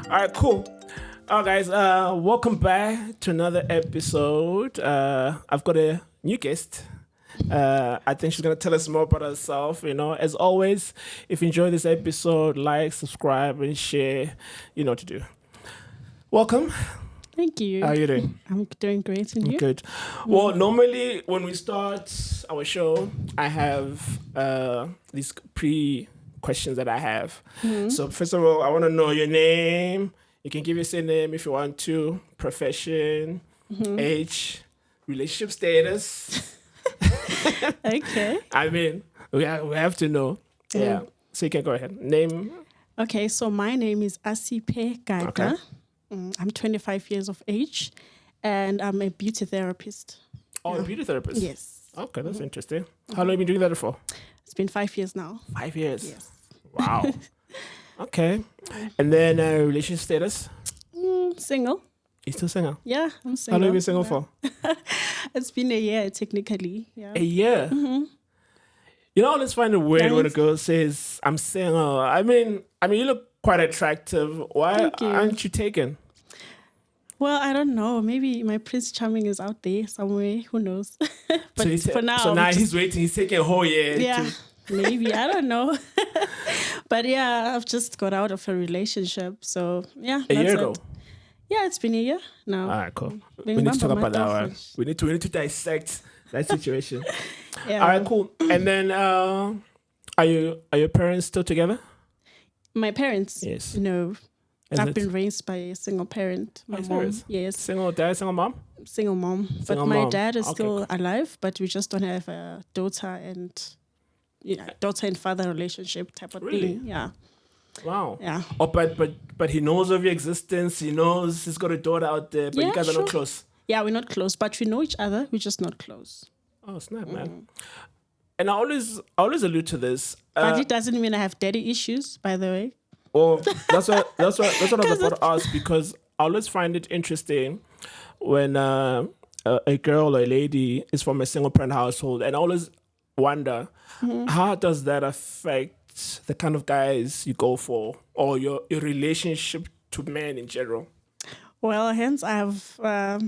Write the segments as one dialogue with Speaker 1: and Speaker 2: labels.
Speaker 1: All right, cool. All right, guys, welcome back to another episode. I've got a new guest. I think she's going to tell us more about herself. You know, as always, if you enjoy this episode, like, subscribe, and share. You know what to do. Welcome.
Speaker 2: Thank you.
Speaker 1: How are you doing?
Speaker 2: I'm doing great, and you?
Speaker 1: Good. Well, normally when we start our show, I have these pre-questions that I have. So first of all, I want to know your name. You can give your surname if you want to, profession, age, relationship status.
Speaker 2: Okay.
Speaker 1: I mean, we have to know. Yeah. So you can go ahead. Name.
Speaker 2: Okay, so my name is Asiphe Gada.
Speaker 1: Okay.
Speaker 2: I'm 25 years of age, and I'm a beauty therapist.
Speaker 1: Oh, a beauty therapist.
Speaker 2: Yes.
Speaker 1: Okay, that's interesting. How long have you been doing that for?
Speaker 2: It's been 5 years now.
Speaker 1: 5 years.
Speaker 2: Yes.
Speaker 1: Wow. Okay. And then relationship status?
Speaker 2: Single.
Speaker 1: You still single?
Speaker 2: Yeah, I'm
Speaker 1: How
Speaker 2: single.
Speaker 1: long have you been single for?
Speaker 2: It's been a year, technically. Yeah.
Speaker 1: A year. You know, I always find it weird when a girl says, I'm single. I mean, you look quite attractive. Why
Speaker 2: Thank you.
Speaker 1: aren't you taken?
Speaker 2: Well, I don't know. Maybe my Prince Charming is out there somewhere. Who knows? But for now,
Speaker 1: So now he's waiting. He's taking a whole year.
Speaker 2: Yeah, maybe. I don't know. But yeah, I've just got out of a relationship. So yeah.
Speaker 1: A year
Speaker 2: that's
Speaker 1: ago?
Speaker 2: it. Yeah, it's been a year now.
Speaker 1: All right, cool.
Speaker 2: Being
Speaker 1: We need to talk
Speaker 2: Bamba
Speaker 1: about that one.
Speaker 2: Matofish.
Speaker 1: We need to dissect that situation.
Speaker 2: Yeah.
Speaker 1: All right, cool. And then, are your parents still together?
Speaker 2: My parents?
Speaker 1: Yes.
Speaker 2: No.
Speaker 1: Is
Speaker 2: I've
Speaker 1: it
Speaker 2: been raised by a single parent. My
Speaker 1: Oh,
Speaker 2: mom.
Speaker 1: serious?
Speaker 2: Yes.
Speaker 1: Single dad, single mom?
Speaker 2: Single mom.
Speaker 1: Single
Speaker 2: but my
Speaker 1: mom.
Speaker 2: dad is
Speaker 1: Okay,
Speaker 2: still
Speaker 1: cool.
Speaker 2: alive, but we just don't have a daughter and daughter and father relationship type of
Speaker 1: Really?
Speaker 2: thing. Yeah.
Speaker 1: Wow.
Speaker 2: Yeah.
Speaker 1: Oh, but he knows of your existence. He knows he's got a daughter out there, but you
Speaker 2: Yeah,
Speaker 1: guys are not
Speaker 2: sure.
Speaker 1: close.
Speaker 2: Yeah, we're not close, but we know each other. We're just not close.
Speaker 1: Oh, snap, man. And I always allude to this.
Speaker 2: But it doesn't mean I have daddy issues, by the way.
Speaker 1: Well, that's what I was about to ask, because I always find it interesting when a girl or a lady is from a single parent household, and I always wonder how does that affect the kind of guys you go for, or your relationship to men in general.
Speaker 2: Well, hence I have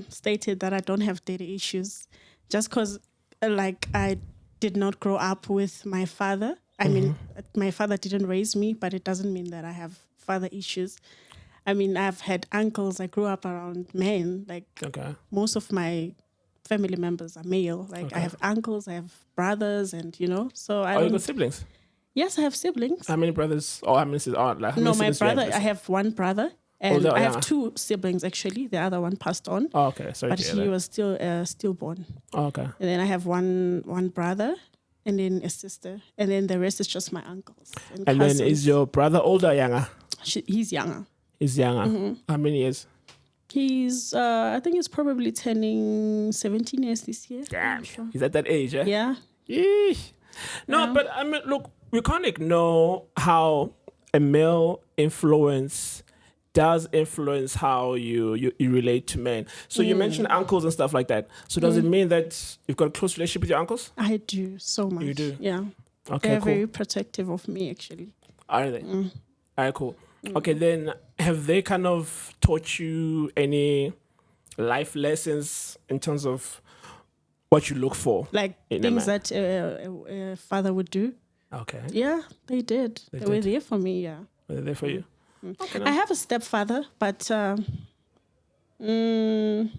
Speaker 2: stated that I don't have daddy issues, just because, I did not grow up with my father. I mean, my father didn't raise me, but it doesn't mean that I have father issues. I mean, I've had uncles. I grew up around men.
Speaker 1: Okay.
Speaker 2: Most of my family members are male. I have uncles, I have brothers, and so I
Speaker 1: Oh, you
Speaker 2: don't.
Speaker 1: got siblings?
Speaker 2: Yes, I have siblings.
Speaker 1: How many brothers? Or how many sisters? How
Speaker 2: No,
Speaker 1: many
Speaker 2: my
Speaker 1: siblings do you
Speaker 2: brother. I have one brother, and
Speaker 1: Older or
Speaker 2: I have
Speaker 1: younger?
Speaker 2: 2 siblings actually. The other one passed on,
Speaker 1: Oh, okay. Sorry
Speaker 2: but
Speaker 1: to hear
Speaker 2: he
Speaker 1: that.
Speaker 2: was still stillborn.
Speaker 1: Oh, okay.
Speaker 2: And then I have one brother, and then a sister, and then the rest is just my uncles and
Speaker 1: And then
Speaker 2: cousins.
Speaker 1: is your brother older or younger?
Speaker 2: He's younger.
Speaker 1: He's younger. How many years?
Speaker 2: He's I think he's probably turning 17 years this year.
Speaker 1: Damn.
Speaker 2: I'm sure.
Speaker 1: He's at that age, eh?
Speaker 2: Yeah.
Speaker 1: Yeesh. No,
Speaker 2: Yeah.
Speaker 1: but I mean, look, we can't ignore how a male influence does influence how you relate to men. So you mentioned uncles and stuff like that. So does it mean that you've got a close relationship with your uncles?
Speaker 2: I do so much.
Speaker 1: You do?
Speaker 2: Yeah.
Speaker 1: Okay,
Speaker 2: They're
Speaker 1: cool.
Speaker 2: very protective of me, actually.
Speaker 1: Are they? All right, cool. Okay, then have they kind of taught you any life lessons in terms of what you look for?
Speaker 2: Like
Speaker 1: In a
Speaker 2: things
Speaker 1: man.
Speaker 2: that a father would do.
Speaker 1: Okay.
Speaker 2: Yeah, they did. They were
Speaker 1: did.
Speaker 2: there for me, yeah.
Speaker 1: Are they there for you? Okay,
Speaker 2: I have a stepfather, but I don't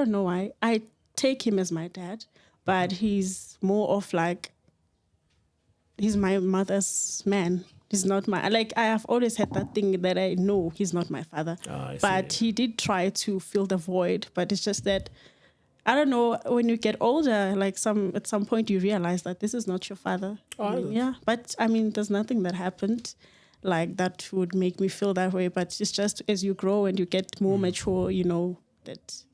Speaker 2: know why. I take him as my dad, but he's more of he's my mother's man. He's not my, I have always had that thing that I know he's not my father.
Speaker 1: Oh, I
Speaker 2: But
Speaker 1: see.
Speaker 2: he did try to fill the void, but it's just that, I don't know, when you get older, at some point you realize that this is not your father.
Speaker 1: Oh, is it?
Speaker 2: Yeah, but I mean, there's nothing that happened that would make me feel that way. But it's just as you grow and you get more mature, you know that,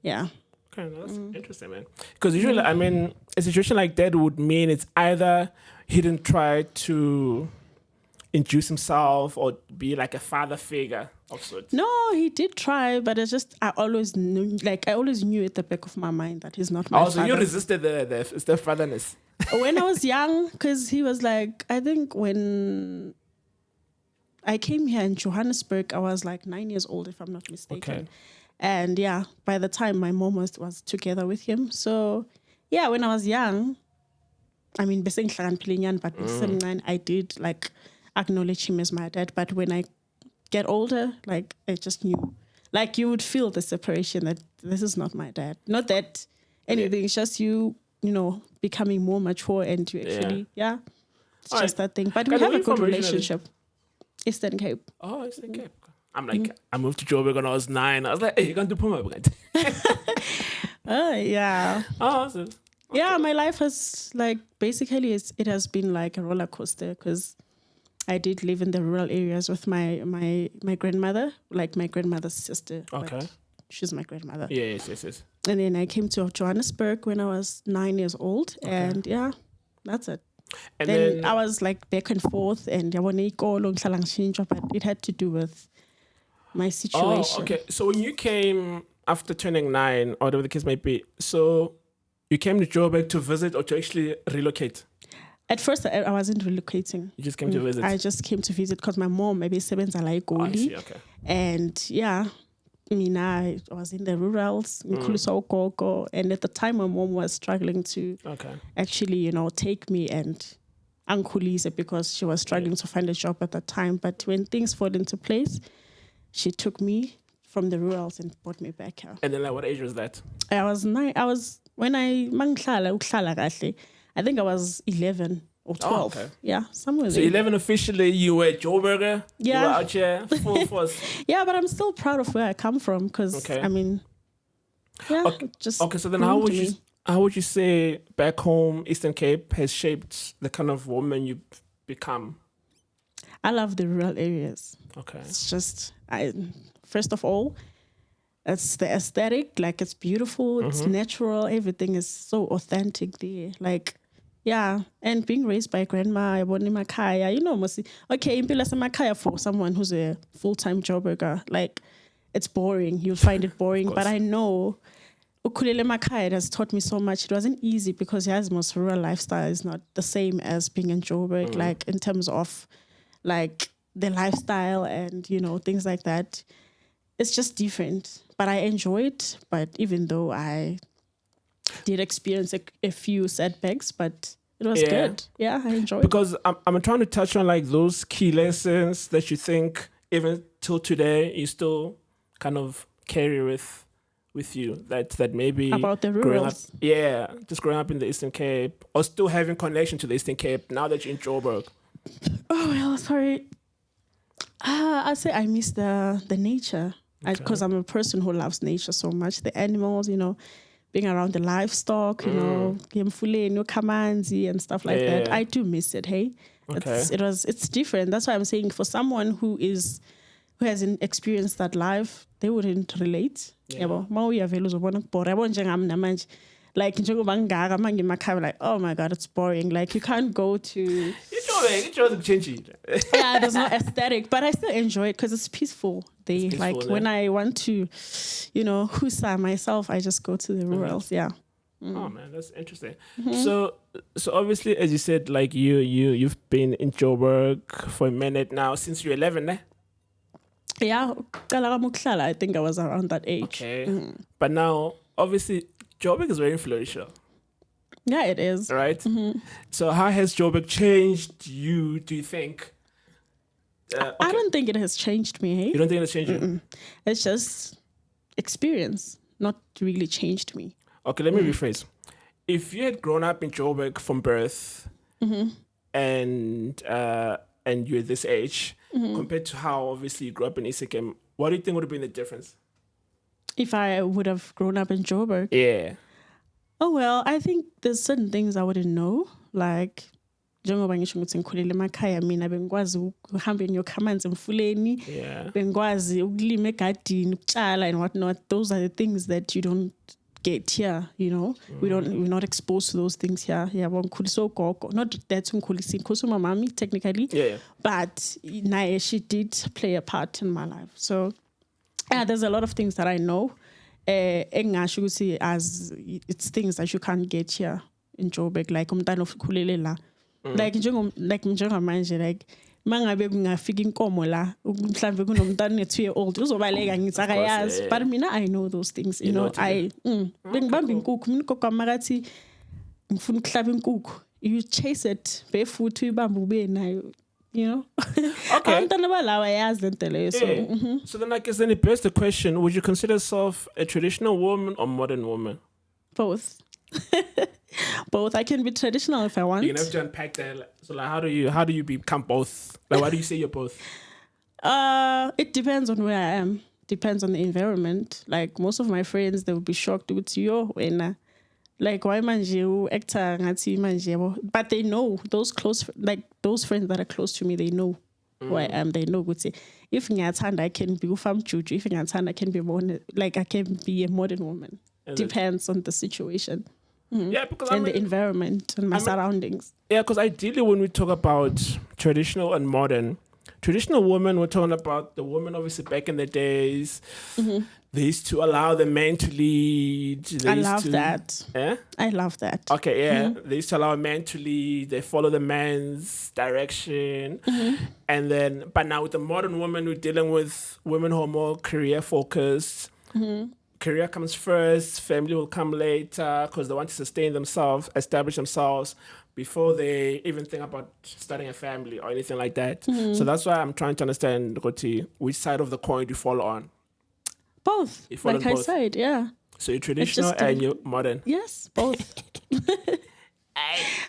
Speaker 2: yeah.
Speaker 1: Okay, no, that's interesting, man. Because usually, I mean, a situation like that would mean it's either he didn't try to induce himself or be like a father figure of sorts.
Speaker 2: No, he did try, but it's just I always knew at the back of my mind that he's not my
Speaker 1: Also,
Speaker 2: father.
Speaker 1: you resisted the stepfatherness.
Speaker 2: When I was young, because he was I think when I came here in Johannesburg. I was like 9 years old, if I'm not mistaken.
Speaker 1: Okay.
Speaker 2: And yeah, by the time my mom was together with him. So yeah, when I was young, I mean, but I did like acknowledge him as my dad. But when I get older, like I just knew, like you would feel the separation that this is not my dad. Not that anything, it's just you know, becoming more mature and you actually, it's just that thing. But we have a good relationship. Eastern Cape.
Speaker 1: Oh, Eastern Cape. I'm like, I moved to Joburg when I was 9. I was like, hey, you're going to Puma.
Speaker 2: Yeah.
Speaker 1: Oh, awesome. Okay.
Speaker 2: Yeah, my life has like basically it has been like a roller coaster because I did live in the rural areas with my grandmother, like my grandmother's sister.
Speaker 1: Okay.
Speaker 2: She's my grandmother.
Speaker 1: Yes.
Speaker 2: And then I came to Johannesburg when I was 9 years old. Okay. And yeah, that's it. And then I was like back and forth and but it had to do with my situation.
Speaker 1: Oh, okay. So when you came after turning 9, or whatever the case might be, so you came to Joburg to visit or to actually relocate?
Speaker 2: At first, I wasn't relocating.
Speaker 1: You just came to visit?
Speaker 2: I just came to visit because my mom maybe seven's like Goli.
Speaker 1: I see, okay.
Speaker 2: And yeah, I was in the rurals, and at the time my mom was struggling to actually, you know, take me and Uncle Lisa because she was struggling to find a job at that time. But when things fall into place, she took me from the rurals and brought me back here.
Speaker 1: And then like, what age was that?
Speaker 2: I was 9. I was, when I think I was 11 or 12.
Speaker 1: Oh, okay.
Speaker 2: Yeah, somewhere there.
Speaker 1: So 11 officially, you were Joburger?
Speaker 2: Yeah.
Speaker 1: You were out here, full force?
Speaker 2: Yeah, but I'm still proud of where I come from because, I mean, just...
Speaker 1: Okay, so then how would you say back home, Eastern Cape has shaped the kind of woman you've become?
Speaker 2: I love the rural areas.
Speaker 1: Okay.
Speaker 2: It's just, first of all, it's the aesthetic, like it's beautiful, it's natural, everything is so authentic there. Like, yeah, and being raised by grandma, I born in Makaya, you know, okay, in Makaya for someone who's a full-time job worker, like, it's boring. You'll find it boring, but I know Ukulele Makaya has taught me so much. It wasn't easy because Yasmo's rural lifestyle is not the same as being in Joburg, like in terms of like the lifestyle and, you know, things like that. It's just different, but I enjoy it. But even though I did experience a few setbacks, but it was good. Yeah, I enjoyed it.
Speaker 1: Because I'm trying to touch on like those key lessons that you think even till today you still kind of carry with you that maybe
Speaker 2: about the rurals.
Speaker 1: Just growing up in the Eastern Cape or still having connection to the Eastern Cape now that you're in Joburg.
Speaker 2: Oh well, sorry. I'd say I miss the nature because I'm a person who loves nature so much. The animals, you know, being around the livestock, you know, kamanzi and stuff like that. I do miss it. Hey, it's different. That's why I'm saying for someone who hasn't experienced that life, they wouldn't relate. Like, like, oh my God, it's boring. Like, you can't go to... there's no aesthetic, but I still enjoy it because it's peaceful. When I want to, you know, husa myself, I just go to the rurals.
Speaker 1: Oh man, that's interesting. So obviously, as you said, like you've been in Joburg for a minute now since you're 11, eh?
Speaker 2: Yeah, I think I was around that age.
Speaker 1: Okay, but now obviously Joburg is very influential.
Speaker 2: Yeah, it is.
Speaker 1: Right? So how has Joburg changed you, do you think?
Speaker 2: I don't think it has changed me. Hey?
Speaker 1: You don't think it has changed you?
Speaker 2: It's just experience, not really changed me.
Speaker 1: Okay, let me rephrase. If you had grown up in Joburg from birth and you're this age, compared to how obviously you grew up in Eastern, what do you think would have been the difference?
Speaker 2: If I would have grown up in Joburg?
Speaker 1: Yeah.
Speaker 2: Oh, well, I think there's certain things I wouldn't know. Like, njengoba ngisho ukuthi ngikhulele emakhaya mina bengikwazi ukuhamba ngiyokamanzi emfuleni bengikwazi ukulima egadini ukutshala and whatnot. Those are the things that you don't get here, you know. We're not exposed to those things here. Not that ngikhuliswe my mommy technically, but she did play a part in my life. So there's a lot of things that I know. As it's things that you can't get here in Joburg, like umntana okhulele la. Like njengamanje, like mangabe kungafika inkomo la mhlambe kunomntana 2-year-old uzobaleka ngithi akayazi but mina I know those things you know bengibamba inkukhu mina gogo makathi ngifuna ukuhlaba inkukhu you chase it barefoot uyibamba ube nayo you know
Speaker 1: okay
Speaker 2: abantwana balawa yazi lento leyo
Speaker 1: so then I guess then it begs the question, would you consider yourself a traditional woman or modern woman?
Speaker 2: both both. I can be traditional if I want.
Speaker 1: You're gonna have to unpack that. So like how do you become both? Like why do you say you're both?
Speaker 2: It depends on where I am. Depends on the environment. Like most of my friends, they would be shocked with you when like why manje actor ngati manje, but they know those those friends that are close to me, they know who I am. They know good. If ngiyathanda I can be ufam juju. If ngiyathanda I can be more like I can be a modern woman. Depends on the situation.
Speaker 1: Yeah, because
Speaker 2: and the environment and my surroundings.
Speaker 1: Yeah, because ideally when we talk about traditional and modern, traditional women, we're talking about the women obviously back in the days. They used to allow the men to lead.
Speaker 2: I love that.
Speaker 1: Yeah?
Speaker 2: I love that.
Speaker 1: Okay, yeah. They used to allow men to lead. They follow the man's direction. And then, but now with the modern woman, we're dealing with women who are more career focused. Career comes first, family will come later because they want to sustain themselves, establish themselves before they even think about starting a family or anything like that. So that's why I'm trying to understand, Roti, which side of the coin do you fall on?
Speaker 2: Both. Like I said, yeah.
Speaker 1: So you're traditional and you're modern?
Speaker 2: Yes, both.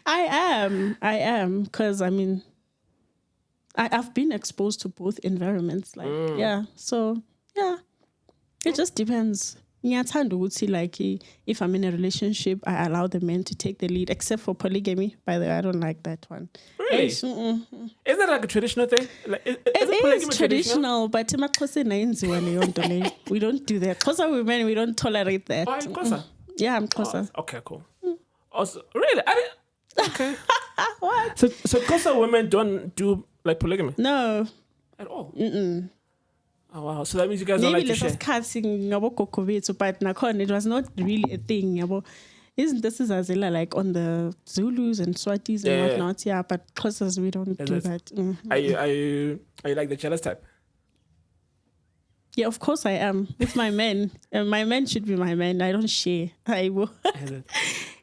Speaker 2: I am. Because, I mean, I've been exposed to both environments. Like, yeah. So, yeah. It just depends. Like if I'm in a relationship, I allow the men to take the lead, except for polygamy. By the way, I don't like that one.
Speaker 1: Really? Is that like a traditional thing? Like,
Speaker 2: it is traditional, but we don't do that. Xhosa women, we don't tolerate that.
Speaker 1: Oh, I'm Xhosa?
Speaker 2: Yeah, I'm Xhosa.
Speaker 1: Okay, cool. Also, really? Okay.
Speaker 2: What?
Speaker 1: So Xhosa women don't do like polygamy?
Speaker 2: No.
Speaker 1: At all? Oh wow! So that means you guys don't like to share.
Speaker 2: But it was not really a thing. Isn't this like on the Zulus and Swatis and whatnot? Yeah, but Xhosas we don't do that.
Speaker 1: Are you like the jealous type?
Speaker 2: Yeah, of course I am. With my men, my men should be my men. I don't share. I will.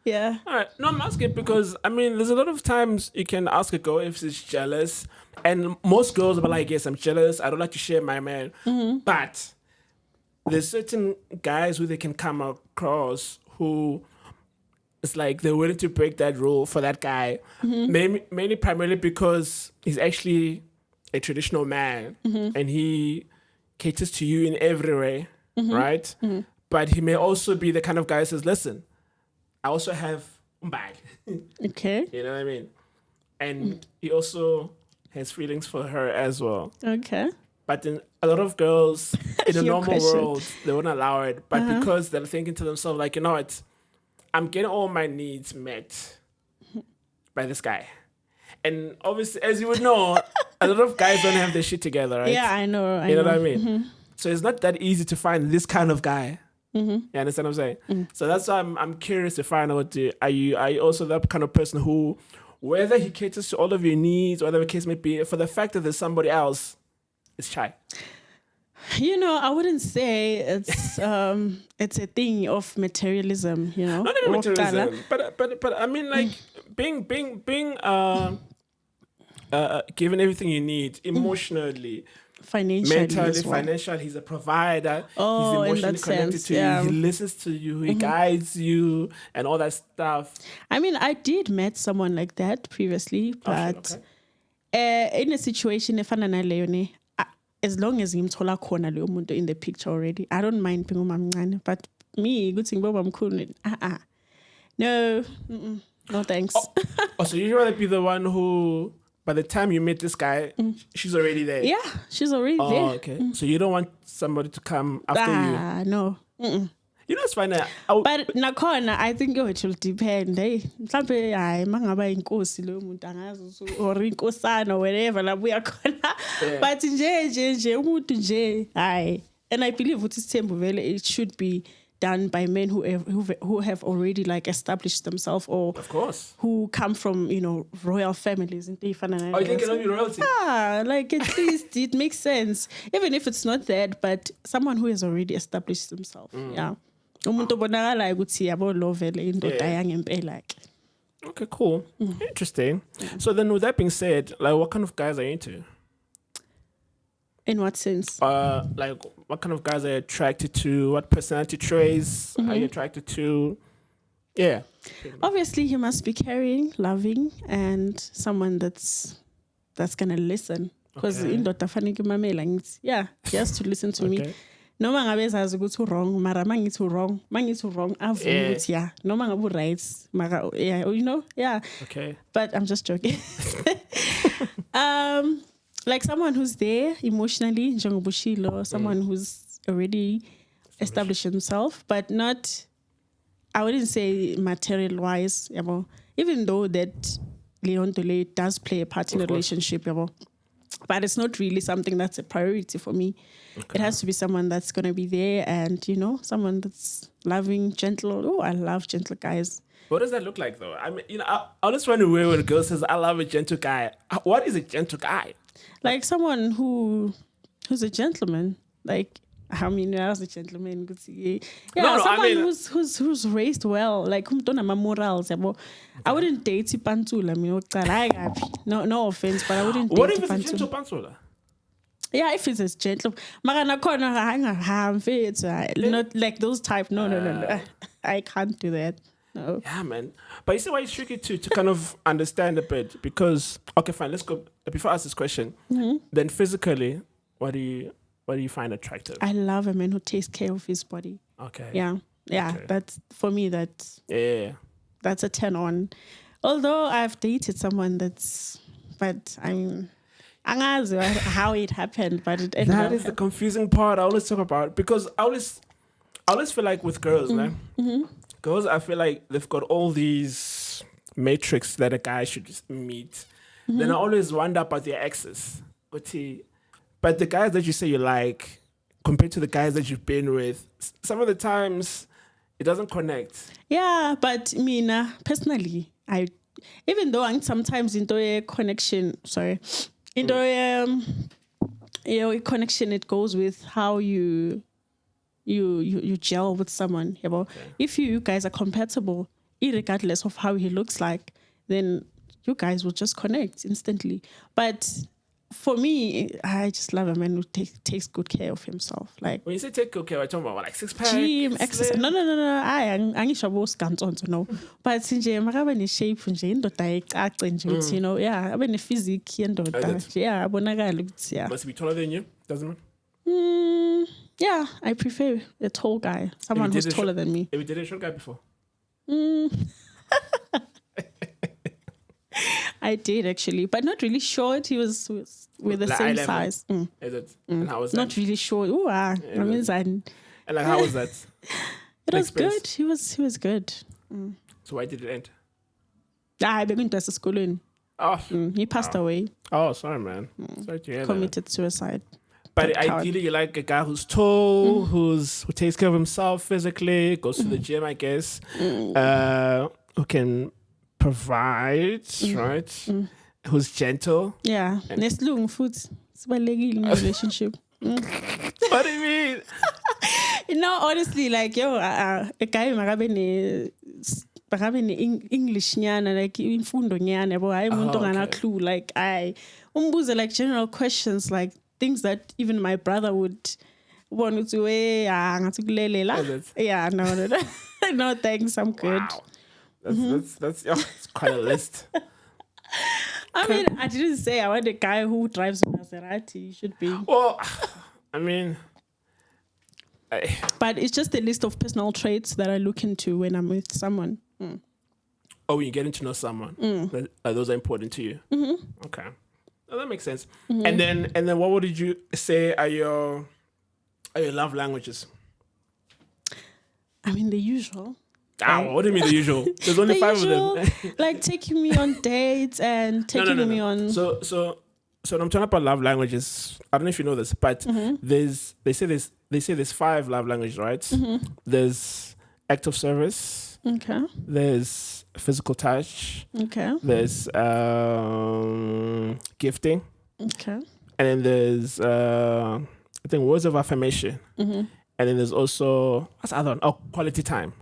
Speaker 2: Yeah.
Speaker 1: All right. No, I'm asking because I mean, there's a lot of times you can ask a girl if she's jealous. And most girls will be like, yes, I'm jealous. I don't like to share my man. But there's certain guys who they can come across who it's like they're willing to break that rule for that guy. Mainly primarily because he's actually a traditional man and he caters to you in every way, right? But he may also be the kind of guy who says, listen, I also have umbag.
Speaker 2: Okay.
Speaker 1: You know what I mean? And he also has feelings for her as well.
Speaker 2: Okay.
Speaker 1: But in a lot of girls in the normal world, they won't allow it. But because they're thinking to themselves, like, you know what? I'm getting all my needs met by this guy. And obviously, as you would know, a lot of guys don't have their shit together, right?
Speaker 2: Yeah, I know.
Speaker 1: You know what I mean? So it's not that easy to find this kind of guy. You understand what I'm saying? So that's why I'm curious to find out, are you also that kind of person who, whether he caters to all of your needs, whatever the case may be, for the fact that there's somebody else, it's shy?
Speaker 2: You know, I wouldn't say it's a thing of materialism, you know.
Speaker 1: Not even materialism, but I mean like being given everything you need emotionally,
Speaker 2: financially,
Speaker 1: mentally, financially. He's a provider. He's emotionally connected to you. He listens to you. He guides you and all that stuff.
Speaker 2: I mean, I did met someone like that previously, but in a situation, if I'm as long as I'm tola corner in the picture already, I don't mind being umamncane. But me, good thing, I'm cool. No, no thanks.
Speaker 1: So you'd rather be the one who, by the time you meet this guy, she's already there.
Speaker 2: Yeah, she's already there.
Speaker 1: Oh, okay. So you don't want somebody to come after you?
Speaker 2: No.
Speaker 1: You know, it's fine.
Speaker 2: But nakhona, I think it will depend. Hey, mhlambe hayi mangaba inkosi lo muntu angazi or inkosana or whatever la buya khona. But nje umuntu nje hayi. And I believe what is Tembu vele, it should be done by men who have already like established themselves, or
Speaker 1: Of course.
Speaker 2: who come from, you know, royal families.
Speaker 1: Oh, you think it'll be royalty?
Speaker 2: Yeah, like at least it makes sense, even if it's not that, but someone who has already established himself. Yeah. Umuntu obonakala ukuthi yabo lo vele indoda yangempela like.
Speaker 1: Okay, cool. Interesting. So then, with that being said, like, what kind of guys are you into?
Speaker 2: In what sense?
Speaker 1: Like, what kind of guys are you attracted to? What personality traits are you attracted to? Yeah.
Speaker 2: Obviously, he must be caring, loving, and someone that's gonna listen. Because indoda fanele kumamela ngithi, yeah, he has to listen to me. Noma ngabe ezazi ukuthi wrong, mara mangithi wrong, avume ukuthi yeah. Noma ngabe right, mara yeah, you know, yeah.
Speaker 1: Okay.
Speaker 2: But I'm just joking. Like someone who's there emotionally, njengobushilo, someone who's already established himself, but not, I wouldn't say material wise, even though that Leon Dole does play a part in a relationship, but it's not really something that's a priority for me. It has to be someone that's going to be there and, you know, someone that's loving, gentle. Oh, I love gentle guys.
Speaker 1: What does that look like, though? I mean, you know, I always wonder when a girl says, I love a gentle guy. What is a gentle guy?
Speaker 2: Like someone who's a gentleman. Like, I mean, I was a gentleman. Yeah, someone I mean, who's raised well. Like, morals. I wouldn't date Pantula. No offense, but I wouldn't date
Speaker 1: What if it's a gentle Pantula?
Speaker 2: Yeah, if it's a gentle, not like those type. No. I can't do that. No.
Speaker 1: Yeah, man. But you see why it's tricky to kind of understand a bit, because okay, fine. Let's go. Before I ask this question, then physically, what do you find attractive?
Speaker 2: I love a man who takes care of his body.
Speaker 1: Okay.
Speaker 2: Yeah. Okay. That's for me. That's a 10 on. Although I've dated someone but I mean, I don't know how it happened, but it ended
Speaker 1: that is the confusing part I always talk about, because I always feel like with girls, man. Girls, I feel like they've got all these matrix that a guy should just meet. Then I always wonder about their exes. But the guys that you say you like, compared to the guys that you've been with, some of the times it doesn't connect.
Speaker 2: Yeah, but me, personally, even though I'm sometimes into a connection, into a connection, it goes with how you gel with someone. If you guys are compatible, regardless of how he looks like, then you guys will just connect instantly. But for me, I just love a man who takes good care of himself. Like,
Speaker 1: when you say take good care, I'm talking about like 6-pack,
Speaker 2: gym, exercise. No. I ngisho bosikantso no. But nje makabe ne shape nje indoda ecace nje ukuthi, you know, yeah, abe ne physique yendoda. Yeah, abonakala ukuthi yeah.
Speaker 1: Must be taller than you, doesn't it?
Speaker 2: Yeah, I prefer a tall guy, someone who's taller than me.
Speaker 1: Have you dated a short guy before?
Speaker 2: I did actually, but not really short. He was with the same size.
Speaker 1: Is it? And how was that?
Speaker 2: Not really short.
Speaker 1: And like, how was that?
Speaker 2: It was good. He was good.
Speaker 1: So why did it end?
Speaker 2: I began to school. He passed away.
Speaker 1: Oh, sorry, man. Sorry to hear
Speaker 2: Committed suicide.
Speaker 1: But ideally, you like a guy who's tall, who takes care of himself physically, goes to the gym, I guess, who can provide, right? Who's gentle.
Speaker 2: Yeah. Neslung food. It's in a relationship.
Speaker 1: What do you mean?
Speaker 2: No, honestly, like a guy makabe English nyana, like imfundo nyana, but I want to clue. Like I umbuze like general questions, like things that even my brother would want to yeah, no. No, thanks, I'm good.
Speaker 1: Wow. That's quite a list.
Speaker 2: I mean, I didn't say I want a guy who drives a Maserati. You should be.
Speaker 1: Well, I mean,
Speaker 2: but it's just a list of personal traits that I look into when I'm with someone.
Speaker 1: Oh, when you're getting to know someone, those are important to you. Okay, well, that makes sense. And then, what would you say are your love languages?
Speaker 2: I mean, the usual.
Speaker 1: What do you mean the usual? There's only 5 of them.
Speaker 2: Like taking me on dates and taking me on.
Speaker 1: So So when I'm talking about love languages, I don't know if you know this, but they say there's 5 love languages, right? There's act of service.
Speaker 2: Okay.
Speaker 1: There's physical touch.
Speaker 2: Okay.
Speaker 1: There's gifting,
Speaker 2: Okay.
Speaker 1: and then there's I think words of affirmation, and then there's also what's the other one? Oh, quality time.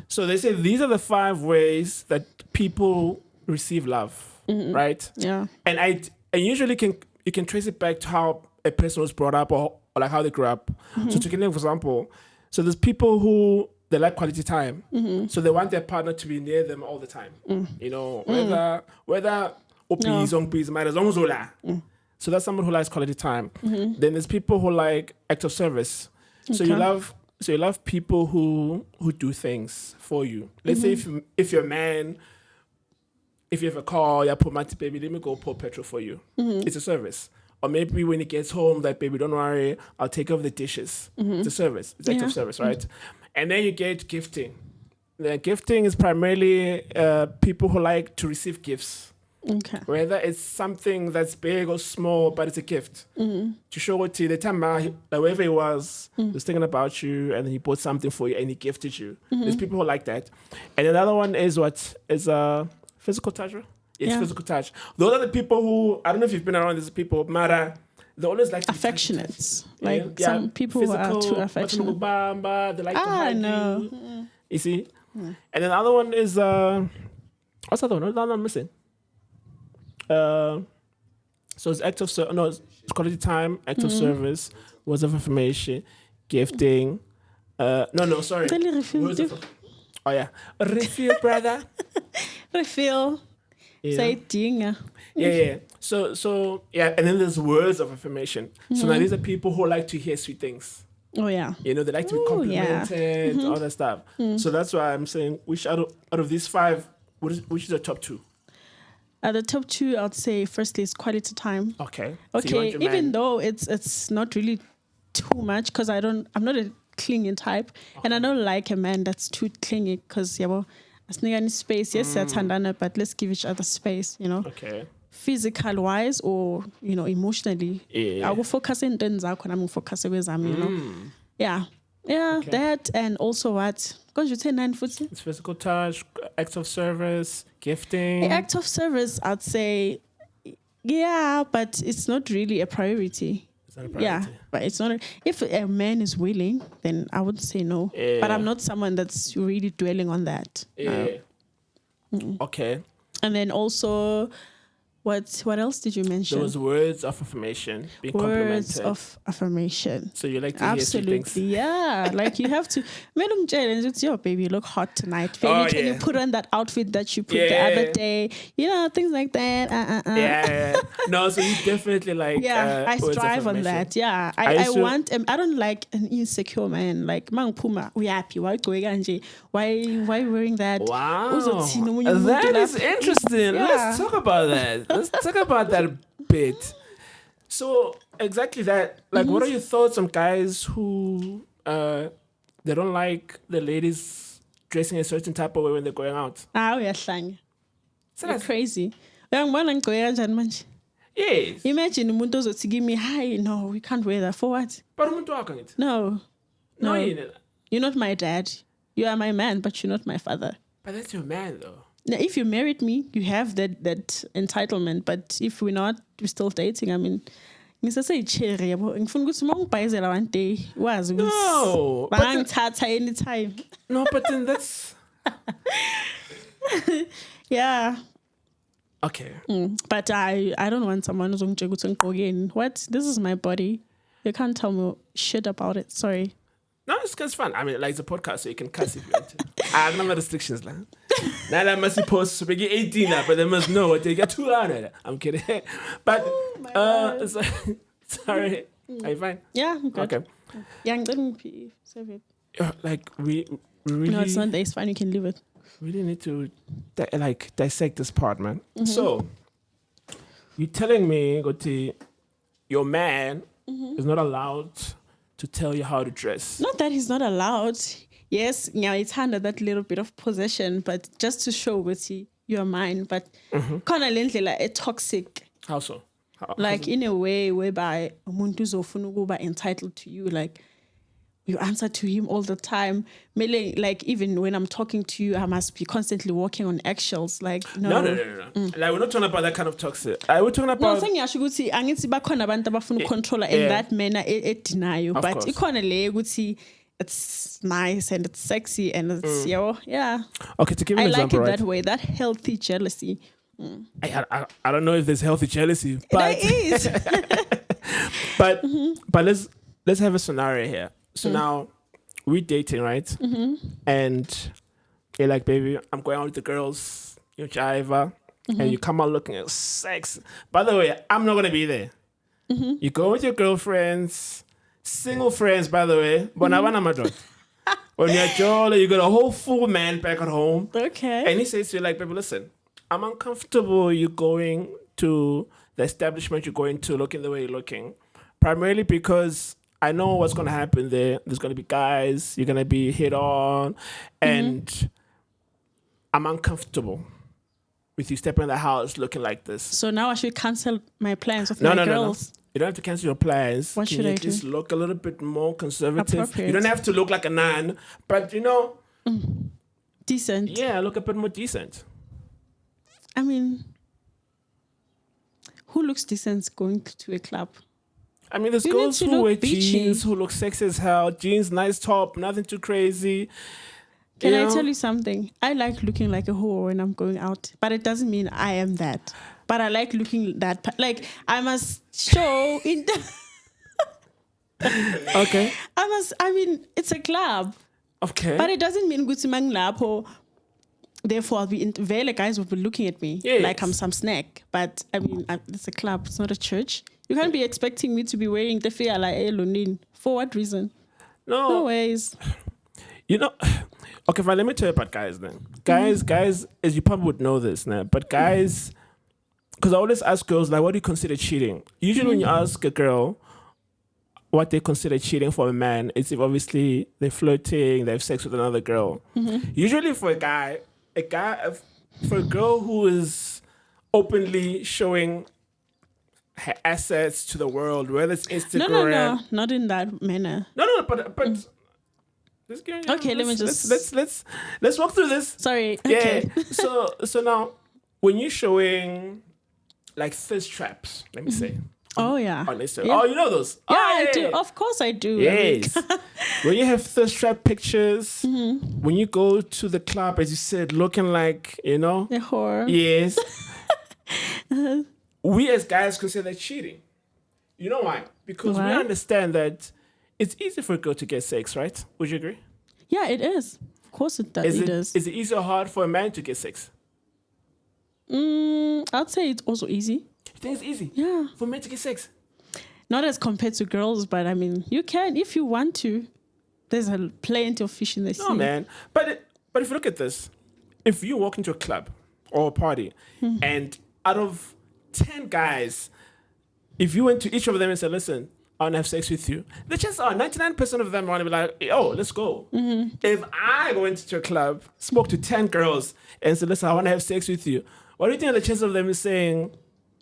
Speaker 1: So they say these are the 5 ways that people receive love, right?
Speaker 2: Yeah.
Speaker 1: And usually you can trace it back to how a person was brought up or like how they grew up. So to give an example, so there's people who they like quality time, so they want their partner to be near them all the time. You know, whether OPs matter as long as ola. So that's someone who likes quality time. Then there's people who like act of service. So you love people who do things for you. Let's say if you're a man, if you have a car, yeah, put my baby, let me go pour petrol for you. It's a service. Or maybe when he gets home, like, baby, don't worry, I'll take over the dishes. It's a service. It's act of service, right? And then you get gifting. The gifting is primarily people who like to receive gifts.
Speaker 2: Okay.
Speaker 1: Whether it's something that's big or small, but it's a gift. To show it to you, the time like wherever he was thinking about you, and then he bought something for you and he gifted you. There's people who like that. And another one is physical touch. It's physical touch. Those are the people who, I don't know if you've been around these people, Mara, they always like to
Speaker 2: affectionate. Like some people who are too affectionate.
Speaker 1: They like to hug
Speaker 2: no.
Speaker 1: you. You see? And then the other one is, what's the other one? What's the other one missing? So it's act of it's quality time, act of service, words of affirmation, gifting. Sorry. Oh yeah, refill, brother.
Speaker 2: Refill. Say dinga.
Speaker 1: Yeah. So and then there's words of affirmation. So now these are people who like to hear sweet things.
Speaker 2: Oh yeah.
Speaker 1: You know, they like to be complimented, all that stuff. So that's why I'm saying, which out of these 5, which is the top 2?
Speaker 2: The top 2, I'd say, firstly, is quality time.
Speaker 1: Okay.
Speaker 2: Okay, even though it's not really too much, because I'm not a clingy type, and I don't like a man that's too clingy, because as nigga space, yes, but let's give each other space, you know.
Speaker 1: Okay.
Speaker 2: Physical wise or emotionally.
Speaker 1: Yeah.
Speaker 2: I will focus in things and I'm focus with them, you know. Yeah. Yeah, okay. That, and also what? Because you say 9 foot.
Speaker 1: It's physical touch, acts of service, gifting.
Speaker 2: Act of service, I'd say, yeah, but it's not really a priority.
Speaker 1: It's not a priority.
Speaker 2: Yeah, but it's not. If a man is willing, then I would say no.
Speaker 1: Yeah.
Speaker 2: But I'm not someone that's really dwelling on that.
Speaker 1: Yeah. Okay.
Speaker 2: And then also, what else did you mention?
Speaker 1: Those words of affirmation, being
Speaker 2: words
Speaker 1: complimented.
Speaker 2: Of affirmation.
Speaker 1: So you like to
Speaker 2: absolutely
Speaker 1: hear things.
Speaker 2: Yeah, like you have to. Madam Jane, it's your baby. You look hot tonight. Baby, can you put on that outfit that you put the other day? You know, things like that.
Speaker 1: Yeah. No, so you definitely like.
Speaker 2: Yeah, I strive on that. Yeah, I want. I don't like an insecure man. Like Mang Puma, we happy. Why wearing that?
Speaker 1: Wow, that is interesting.
Speaker 2: Yeah.
Speaker 1: Let's talk about that. Let's talk about that a bit. So exactly that. Like, what are your thoughts on guys who they don't like the ladies dressing a certain type of way when they're going out?
Speaker 2: Uyahlang. You're crazy. Yes. Imagine umuntu ozothi give me, hi, no, we can't wear that. For what?
Speaker 1: But umuntu wakho ngithi.
Speaker 2: No. You're not my dad. You are my man, but you're not my father.
Speaker 1: But that's your man, though.
Speaker 2: Now, if you married me, you have that entitlement. But if we're not, we're still dating. I mean, ngisaseyichere yabo. Ngifuna ukuthi mangibhayizela one day wazi ukuthi
Speaker 1: no,
Speaker 2: bangithatha anytime.
Speaker 1: No, but then that's
Speaker 2: yeah.
Speaker 1: Okay.
Speaker 2: But I don't want someone who's going to what? This is my body. You can't tell me shit about it. Sorry.
Speaker 1: No, it's fun. I mean, like, it's a podcast, so you can cuss if you want to. I have no restrictions. Now that must be post, so we get 18 now, but they must know what they get 200. I'm kidding. But, sorry. Are you fine?
Speaker 2: Yeah, I'm good.
Speaker 1: Okay.
Speaker 2: Yeah, save it.
Speaker 1: Like, we really...
Speaker 2: No, it's Sunday. It's fine. You can leave it.
Speaker 1: We really need to, dissect this part, man. So, you're telling me, Goti, your man is not allowed to tell you how to dress.
Speaker 2: Not that he's not allowed. Yes, it's under that little bit of possession, but just to show with you're mine. But kind of like a toxic.
Speaker 1: How so?
Speaker 2: Like in a way whereby umuntu uzofuna ukuba entitled to you, like you answer to him all the time. Like even when I'm talking to you, I must be constantly walking on eggshells. Like
Speaker 1: No. Like we're not talking about that kind of toxic. We're talking about.
Speaker 2: No, saying ukuthi angithi bakhona abantu abafuna controller in that manner deny you, but ikona le ukuthi it's nice and it's sexy and it's yeah.
Speaker 1: Okay, to give you an example,
Speaker 2: like it that way, that healthy jealousy.
Speaker 1: I don't know if there's healthy jealousy, but
Speaker 2: there is.
Speaker 1: but let's have a scenario here. So now we're dating, right? And you're like, baby, I'm going out with the girls, you're jiva, and you come out looking at sex. By the way, I'm not gonna be there. You go with your girlfriends, single friends, by the way. When you're jolly, you got a whole full man back at home.
Speaker 2: Okay.
Speaker 1: And he says to you, like, baby, listen, I'm uncomfortable you going to the establishment you're going to looking the way you're looking. Primarily because I know what's going to happen there. There's going to be guys, you're going to be hit on, and I'm uncomfortable with you stepping in the house looking like this.
Speaker 2: So now I should cancel my plans with my girls?
Speaker 1: No. You don't have to cancel your plans.
Speaker 2: What should I do?
Speaker 1: Just look a little bit more conservative. You don't have to look like a nun, but
Speaker 2: decent.
Speaker 1: Yeah, look a bit more decent.
Speaker 2: I mean, who looks decent going to a club?
Speaker 1: I mean, there's girls who wear jeans, who look sexy as hell. Jeans, nice top, nothing too crazy.
Speaker 2: Can I tell you something? I like looking like a whore when I'm going out, but it doesn't mean I am that. But I like looking that, like I must show in
Speaker 1: Okay.
Speaker 2: I mean, it's a club.
Speaker 1: Okay.
Speaker 2: But it doesn't mean good to therefore I'll be vele guys will be looking at me like I'm some snack. But I mean, it's a club, it's not a church. You can't be expecting me to be wearing the fair like Elonin. For what reason? No ways.
Speaker 1: Okay, fine, let me tell you about guys then. Guys, as you probably would know this now, but guys, because I always ask girls, like, what do you consider cheating? Usually when you ask a girl what they consider cheating for a man, it's if obviously they're flirting, they have sex with another girl. Usually for a guy, for a girl who is openly showing her assets to the world, whether it's Instagram.
Speaker 2: No, not in that manner.
Speaker 1: No, but let's get,
Speaker 2: okay, let me just
Speaker 1: let's walk through this.
Speaker 2: Sorry.
Speaker 1: Yeah.
Speaker 2: Okay.
Speaker 1: So now, when you're showing like thirst traps, let me say.
Speaker 2: Oh yeah.
Speaker 1: On Instagram. Yeah. Oh, you know those?
Speaker 2: Yeah,
Speaker 1: I
Speaker 2: do. Of course I do.
Speaker 1: Yes. When you have thirst trap pictures, when you go to the club, as you said, looking like,
Speaker 2: a whore.
Speaker 1: Yes. We as guys consider that cheating. You know why? Because we understand that it's easy for a girl to get sex, right? Would you agree?
Speaker 2: Yeah, it is. Of course it does.
Speaker 1: Is it easy or hard for a man to get sex?
Speaker 2: I'd say it's also easy.
Speaker 1: You think it's easy?
Speaker 2: Yeah.
Speaker 1: For men to get sex?
Speaker 2: Not as compared to girls, but I mean, you can if you want to. There's plenty of fish in the sea.
Speaker 1: No, man. But if you look at this, if you walk into a club or a party and out of 10 guys, if you went to each of them and said, listen, I want to have sex with you, the chances are 99% of them want to be like, oh, let's go. If I went to a club, spoke to 10 girls and said, listen, I want to have sex with you, what do you think are the chances of them saying?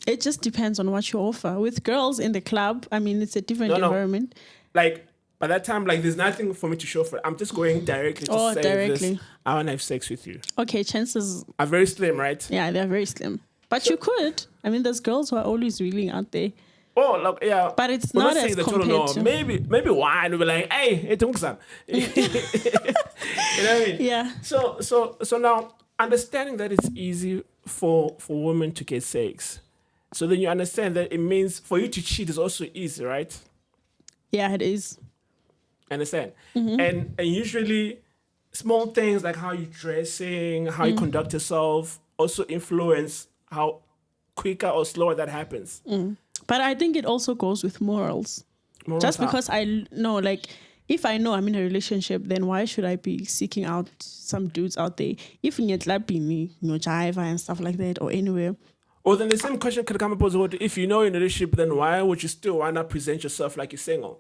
Speaker 2: It just depends on what you offer. With girls in the club, I mean, it's a different environment.
Speaker 1: Like, by that time, like, there's nothing for me to show for it. I'm just going directly to say this, I want to have sex with you. Okay,
Speaker 2: chances
Speaker 1: are very slim, right?
Speaker 2: Yeah, they're very slim. But you could. I mean, there's girls who are always willing out there.
Speaker 1: Oh, like, yeah.
Speaker 2: But it's not as compared to...
Speaker 1: Maybe wine will be like, hey, it's Muksan. You know what I mean?
Speaker 2: Yeah.
Speaker 1: So now, understanding that it's easy for women to get sex, so then you understand that it means for you to cheat is also easy, right?
Speaker 2: Yeah, it is.
Speaker 1: Understand? And usually, small things like how you're dressing, how you conduct yourself, also influence how quicker or slower that happens.
Speaker 2: But I think it also goes with morals. Just because I know, like, if I know I'm in a relationship, then why should I be seeking out some dudes out there? If in Jiva and stuff like that, or anywhere.
Speaker 1: Or then the same question could come up as well. If you know in a relationship, then why would you still want to present yourself like you're single?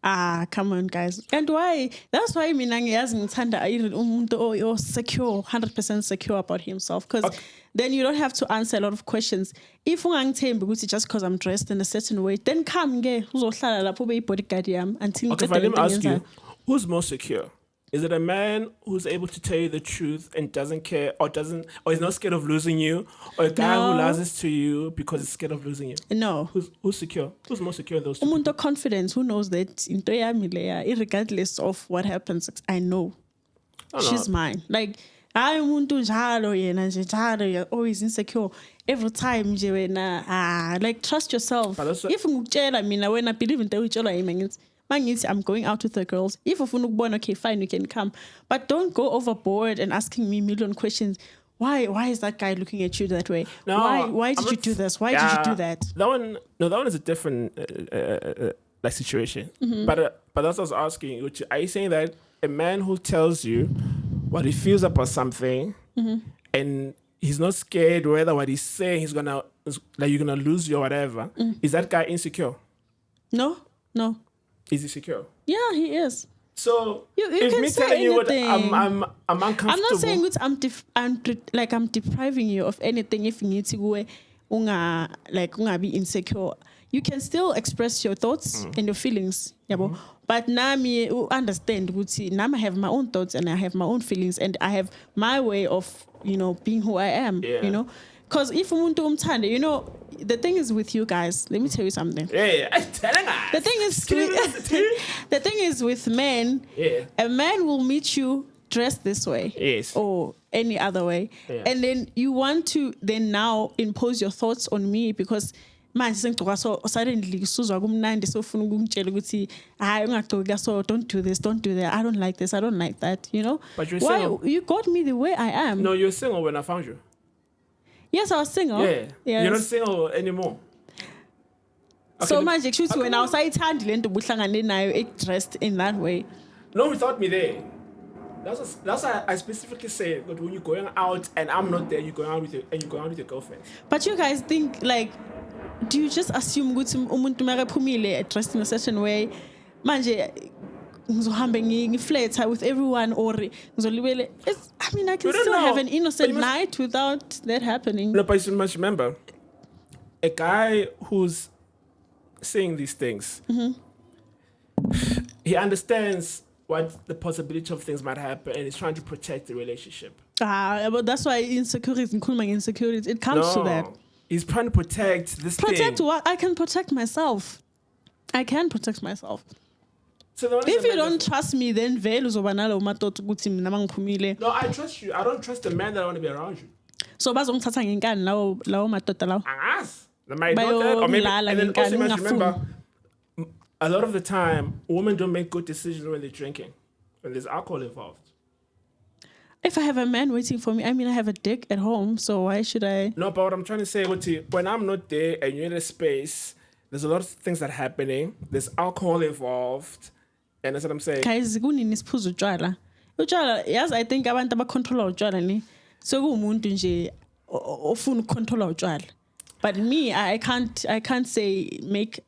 Speaker 2: Come on, guys. And why? That's why mina ngiyazi ngithanda umuntu secure, 100% secure about himself. Because then you don't have to answer a lot of questions. If ungangithembi ukuthi just because I'm dressed in a certain way, then come uzohlala lapho ube bodyguard yami until
Speaker 1: okay, fine, let me ask you, who's more secure? Is it a man who's able to tell you the truth and doesn't care or is not scared of losing you? Or a guy who lies to you because he's scared of losing you?
Speaker 2: No.
Speaker 1: Who's secure? Who's more secure in those two?
Speaker 2: Umuntu confidence who knows that into yami leya, regardless of what happens, I know. She's mine. Like, hayi umuntu njalo yena nje njalo, you're always insecure. Every time nje wena, like trust yourself. If ngikutshela mina when I believe in uyitshelwa yimi ngithi I'm going out with the girls. If ufuna ukubona, okay, fine, you can come. But don't go overboard and asking me a million questions. Why is that guy looking at you that way? No, why did you do this? Why did you do that?
Speaker 1: That one is a different like situation. Mm-hmm. But that's what I was asking. Are you saying that a man who tells you what he feels about something and he's not scared whether what he's saying you're gonna lose you or whatever, is that guy insecure?
Speaker 2: No.
Speaker 1: Is he secure?
Speaker 2: Yeah, he is.
Speaker 1: So
Speaker 2: you
Speaker 1: if
Speaker 2: can
Speaker 1: me
Speaker 2: say
Speaker 1: telling
Speaker 2: anything.
Speaker 1: you what I'm uncomfortable.
Speaker 2: I'm not saying that I'm depriving you of anything if you need to go unga be insecure. You can still express your thoughts and your feelings. Mm-hmm. But now me understand now I have my own thoughts and I have my own feelings and I have my way of, being who I am. Yeah. Because if umuntu umthande, the thing is with you guys, let me tell you something.
Speaker 1: Yeah, I'm telling us.
Speaker 2: The thing is with men, a man will meet you dressed this way.
Speaker 1: Yes.
Speaker 2: Or any other way. Yeah. And then you want to then now impose your thoughts on me because so suddenly so don't do this, don't do that. I don't like this, I don't like that, But you're single. You got me the way I am.
Speaker 1: No, you're single when I found you.
Speaker 2: Yes, I was single.
Speaker 1: Yeah. Yes. You're not single anymore.
Speaker 2: Okay, so much actually when I was dressed in that way.
Speaker 1: No, without me there. That's why I specifically say that when you're going out and I'm not there, you're going out with your girlfriend. But
Speaker 2: you guys think do you just assume umuntu makaphumile dressed in a certain way? Manje ngizohambe ngiflirt with everyone or ngizolibele. I can still have an innocent night without that happening.
Speaker 1: No, but you must remember, a guy who's saying these things, he understands what the possibility of things might happen and he's trying to protect the relationship.
Speaker 2: But that's why insecurity, it comes to that.
Speaker 1: He's trying to protect this thing.
Speaker 2: Protect what? I can protect myself. I can protect myself.
Speaker 1: So
Speaker 2: if you don't trust me, then
Speaker 1: no, I trust you. I don't trust the man that I want to be around you.
Speaker 2: So bazongithatha ngenkani lawo madoda lawo.
Speaker 1: Angazi. Or maybe, and then also must remember, a lot of the time, women don't make good decisions when they're drinking, when there's alcohol involved.
Speaker 2: If I have a man waiting for me, I have a dick at home, so why should I?
Speaker 1: No, but what I'm trying to say, when I'm not there and you're in a space, there's a lot of things that are happening. There's alcohol involved. And that's what I'm saying.
Speaker 2: Guys, nisiphuza utshwala. Utshwala, yes, I think abantu abacontrola utshwala ni. So umuntu nje ofuna ukucontrola utshwala. But me, I can't say make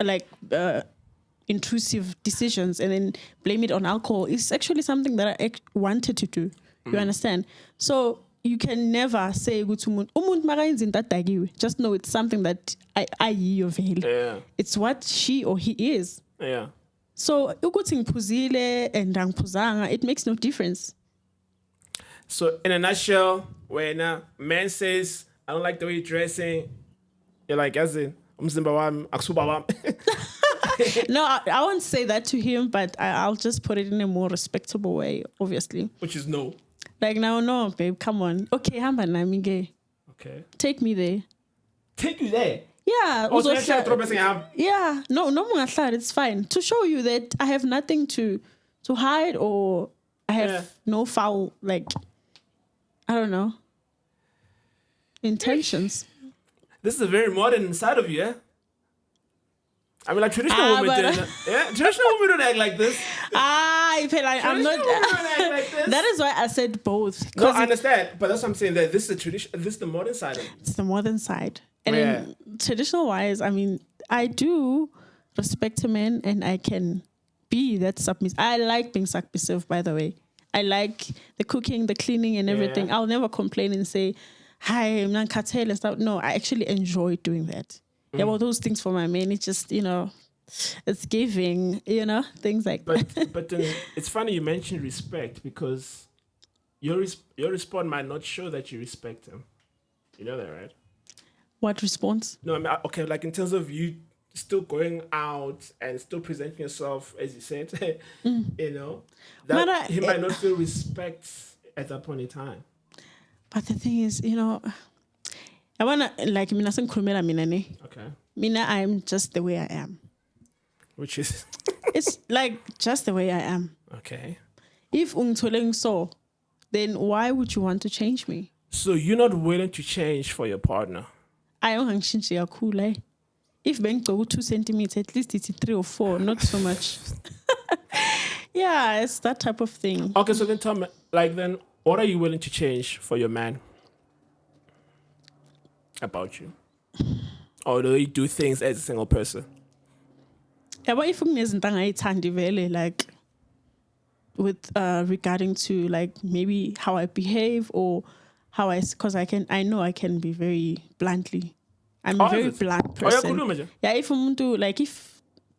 Speaker 2: intrusive decisions and then blame it on alcohol. It's actually something that I wanted to do. You understand? So you can never say just know it's something that I
Speaker 1: yeah.
Speaker 2: It's what she or he is.
Speaker 1: Yeah.
Speaker 2: So it makes no difference.
Speaker 1: So in a nutshell, when a man says, I don't like the way you're dressing, you're like, as in, no,
Speaker 2: I won't say that to him, but I'll just put it in a more respectable way, obviously.
Speaker 1: Which is no.
Speaker 2: Like, now, no, babe, come on. Okay,
Speaker 1: okay.
Speaker 2: Take me there.
Speaker 1: Take you there?
Speaker 2: Yeah.
Speaker 1: Oh, so
Speaker 2: yeah. No, it's fine. To show you that I have nothing to hide or I have no foul, I don't know, intentions.
Speaker 1: This is a very modern side of you, yeah? Traditional women don't. Yeah, traditional women don't act like this.
Speaker 2: I'm not.
Speaker 1: Like this.
Speaker 2: That is why I said both.
Speaker 1: No, I understand, but that's what I'm saying. That this is the tradition. This is the modern side of it.
Speaker 2: It's the modern side, and in traditional wise, I do respect a man, and I can be that submissive. I like being submissive, by the way. I like the cooking, the cleaning, and everything. I'll never complain and say, "Hi, I'm not cartel and stuff." No, I actually enjoy doing that. Yeah, well, those things for my man, it's just it's giving, things like that.
Speaker 1: But then it's funny you mentioned respect because your response might not show that you respect him. You know that, right?
Speaker 2: What response?
Speaker 1: No, I mean, okay, like in terms of you still going out and still presenting yourself, as you said, that he might not feel respect at that point in time.
Speaker 2: But the thing is, I wanna like mina sengikhulumela mina ne.
Speaker 1: Okay.
Speaker 2: Mina, I'm just the way I am.
Speaker 1: Which is
Speaker 2: it's like just the way I am.
Speaker 1: Okay.
Speaker 2: If ungitholeng so, then why would you want to change me?
Speaker 1: So you're not willing to change for your partner?
Speaker 2: I don't change cool, eh? If Ben go 2 centimeters, at least it's 3 or 4, not so much. Yeah, it's that type of thing.
Speaker 1: Okay, so then tell me, then what are you willing to change for your man about you? Or do you do things as a single person?
Speaker 2: Yeah, but if like with regarding to like maybe how I behave or how because I know I can be very bluntly. I'm a very blunt person. Yeah, if I'm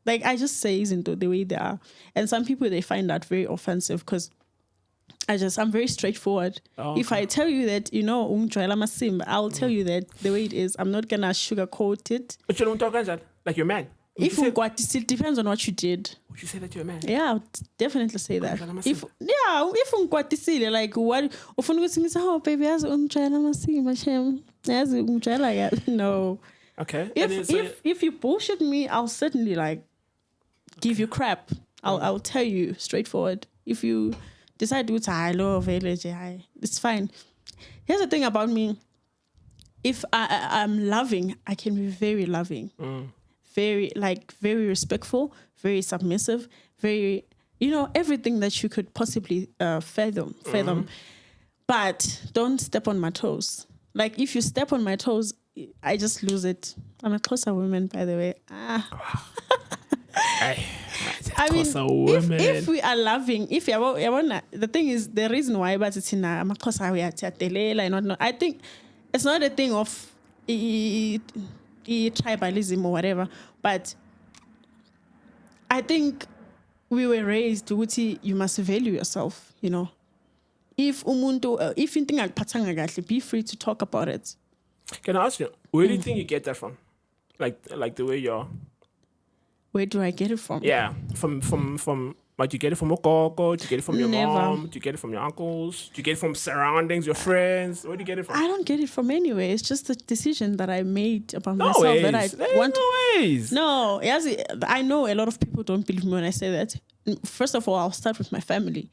Speaker 2: like I just say isn't the way they are, and some people they find that very offensive because I'm very straightforward. Oh, okay. If I tell you that I'll tell you that the way it is. I'm not gonna sugarcoat it.
Speaker 1: But you don't talk like your man.
Speaker 2: If it depends on what you did.
Speaker 1: Would you say that you're a man?
Speaker 2: Yeah, I would definitely say that. If like what oh baby, no.
Speaker 1: Okay.
Speaker 2: If you bullshit me, I'll certainly like give you crap. I'll tell you straightforward. If you decide to it's fine. Here's the thing about me. If I'm loving, I can be very loving. Very respectful, very submissive, very, everything that you could possibly fathom. But don't step on my toes. Like if you step on my toes, I just lose it. I'm a closer woman, by the way. I mean, if we are loving, the thing is, the reason why, but it's in I'm a closer I think it's not a thing of tribalism or whatever, but I think we were raised with you must value yourself, If you think be free to talk about it.
Speaker 1: Can I ask you, where do you think you get that from? Like the way you're.
Speaker 2: Where do I get it from?
Speaker 1: Yeah, from like, do you get it from Okoko? Do you get it from your mom? Do you get it from your uncles? Do you get it from surroundings, your friends? Where do you get it from?
Speaker 2: I don't get it from anywhere. It's just a decision that I made about myself that I want.
Speaker 1: No ways.
Speaker 2: No, I know a lot of people don't believe me when I say that. First of all, I'll start with my family.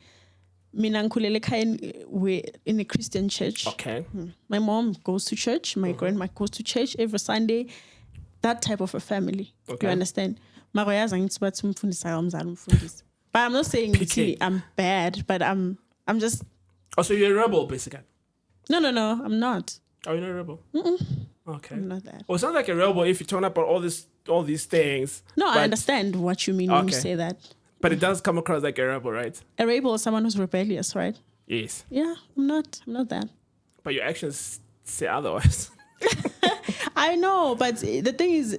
Speaker 2: We're in a Christian church.
Speaker 1: Okay.
Speaker 2: My mom goes to church. My grandma goes to church every Sunday. That type of a family. Okay. You understand? But I'm not saying I'm bad, but I'm just.
Speaker 1: Oh, so you're a rebel, basically?
Speaker 2: No, I'm not.
Speaker 1: Oh, you're not a rebel? Okay.
Speaker 2: I'm not that.
Speaker 1: Well, it sounds like a rebel if you talk about all these things.
Speaker 2: No, I understand what you mean when you say that.
Speaker 1: But it does come across like a rebel, right?
Speaker 2: A rebel is someone who's rebellious, right?
Speaker 1: Yes.
Speaker 2: Yeah, I'm not that.
Speaker 1: But your actions say otherwise.
Speaker 2: I know, but the thing is,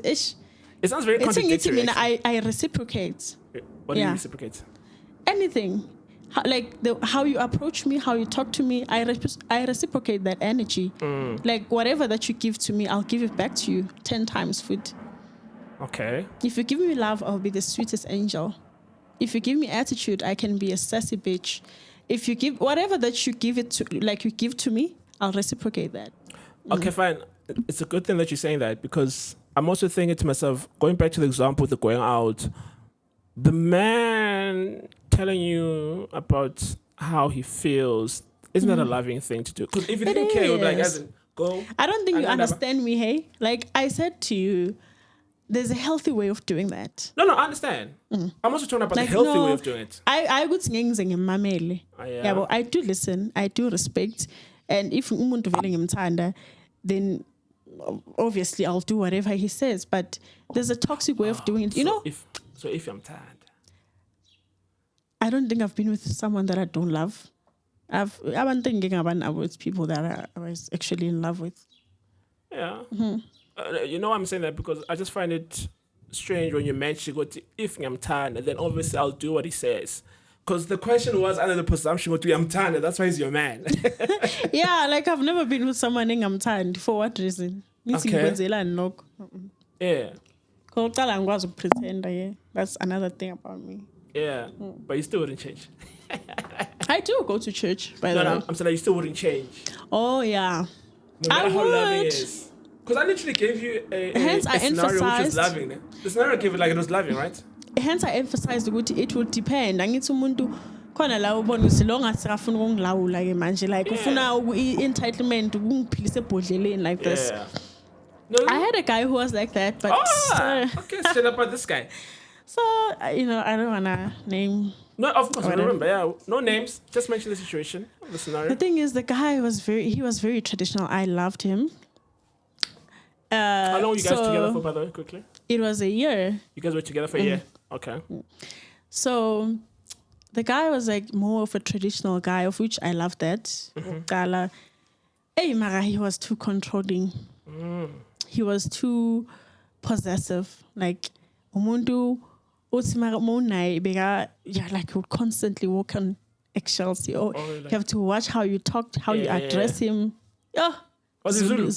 Speaker 1: it sounds very contradictory.
Speaker 2: I reciprocate.
Speaker 1: What do you reciprocate?
Speaker 2: Anything. How you approach me, how you talk to me, I reciprocate that energy. Like whatever that you give to me, I'll give it back to you 10 times food.
Speaker 1: Okay.
Speaker 2: If you give me love, I'll be the sweetest angel. If you give me attitude, I can be a sassy bitch. If you give whatever that you give it to, like you give to me, I'll reciprocate that.
Speaker 1: Okay, fine. It's a good thing that you're saying that because I'm also thinking to myself, going back to the example of the going out, the man telling you about how he feels, isn't that a loving thing to do? Because if you didn't care, you'd be like, go.
Speaker 2: I don't think you understand me, hey? Like I said to you, there's a healthy way of doing that.
Speaker 1: No, I understand. I'm also talking about the healthy way of doing it.
Speaker 2: I would sing but I do listen, I do respect, and if umuntu vele ngimthanda, then obviously I'll do whatever he says. But there's a toxic way of doing it,
Speaker 1: If I'm tired.
Speaker 2: I don't think I've been with someone that I don't love. I've been thinking about with people that I was actually in love with.
Speaker 1: Yeah. You know I'm saying that because I just find it strange when you mention what if I'm tired, and then obviously I'll do what he says. Because the question was under the presumption what I'm tired, that's why he's your man.
Speaker 2: Yeah, like I've never been with someone saying I'm tired. For what reason?
Speaker 1: Okay. Yeah.
Speaker 2: Pretend, that's another thing about me.
Speaker 1: Yeah. But you still wouldn't change.
Speaker 2: I do go to church, by the way.
Speaker 1: No, I'm saying that you still wouldn't change.
Speaker 2: Oh, yeah.
Speaker 1: No matter
Speaker 2: I
Speaker 1: how loving
Speaker 2: would.
Speaker 1: it is. Because I literally gave you a
Speaker 2: I
Speaker 1: scenario which was
Speaker 2: emphasized-
Speaker 1: loving. The scenario I gave it like it was loving, right?
Speaker 2: Hence I emphasized ukuthi it would depend. Angithi umuntu khona la ubona ukuthi lo ngasafuna ukungilawula ke manje like ufuna entitlement ukungiphilisa ebhodleleni like this.
Speaker 1: Yeah. No,
Speaker 2: I had a guy who was like that, but
Speaker 1: okay, straight about this guy.
Speaker 2: so I don't wanna name.
Speaker 1: No, of course, I
Speaker 2: Whatever.
Speaker 1: remember. Yeah, no names. Just mention the situation, the scenario.
Speaker 2: The thing is, the guy was very traditional. I loved him.
Speaker 1: How long were you guys
Speaker 2: so
Speaker 1: together for, by the way, quickly?
Speaker 2: It was a year.
Speaker 1: You guys were together for a year. Okay.
Speaker 2: So the guy was like more of a traditional guy, of which I loved that. Gala. Hey, Mara, he was too controlling. He was too possessive. Like, umuntu uthi mara umunai bega, yeah, like you would constantly walk on eggshells. You have to watch how you talk, how you address him. Yeah.
Speaker 1: Was it Zulu?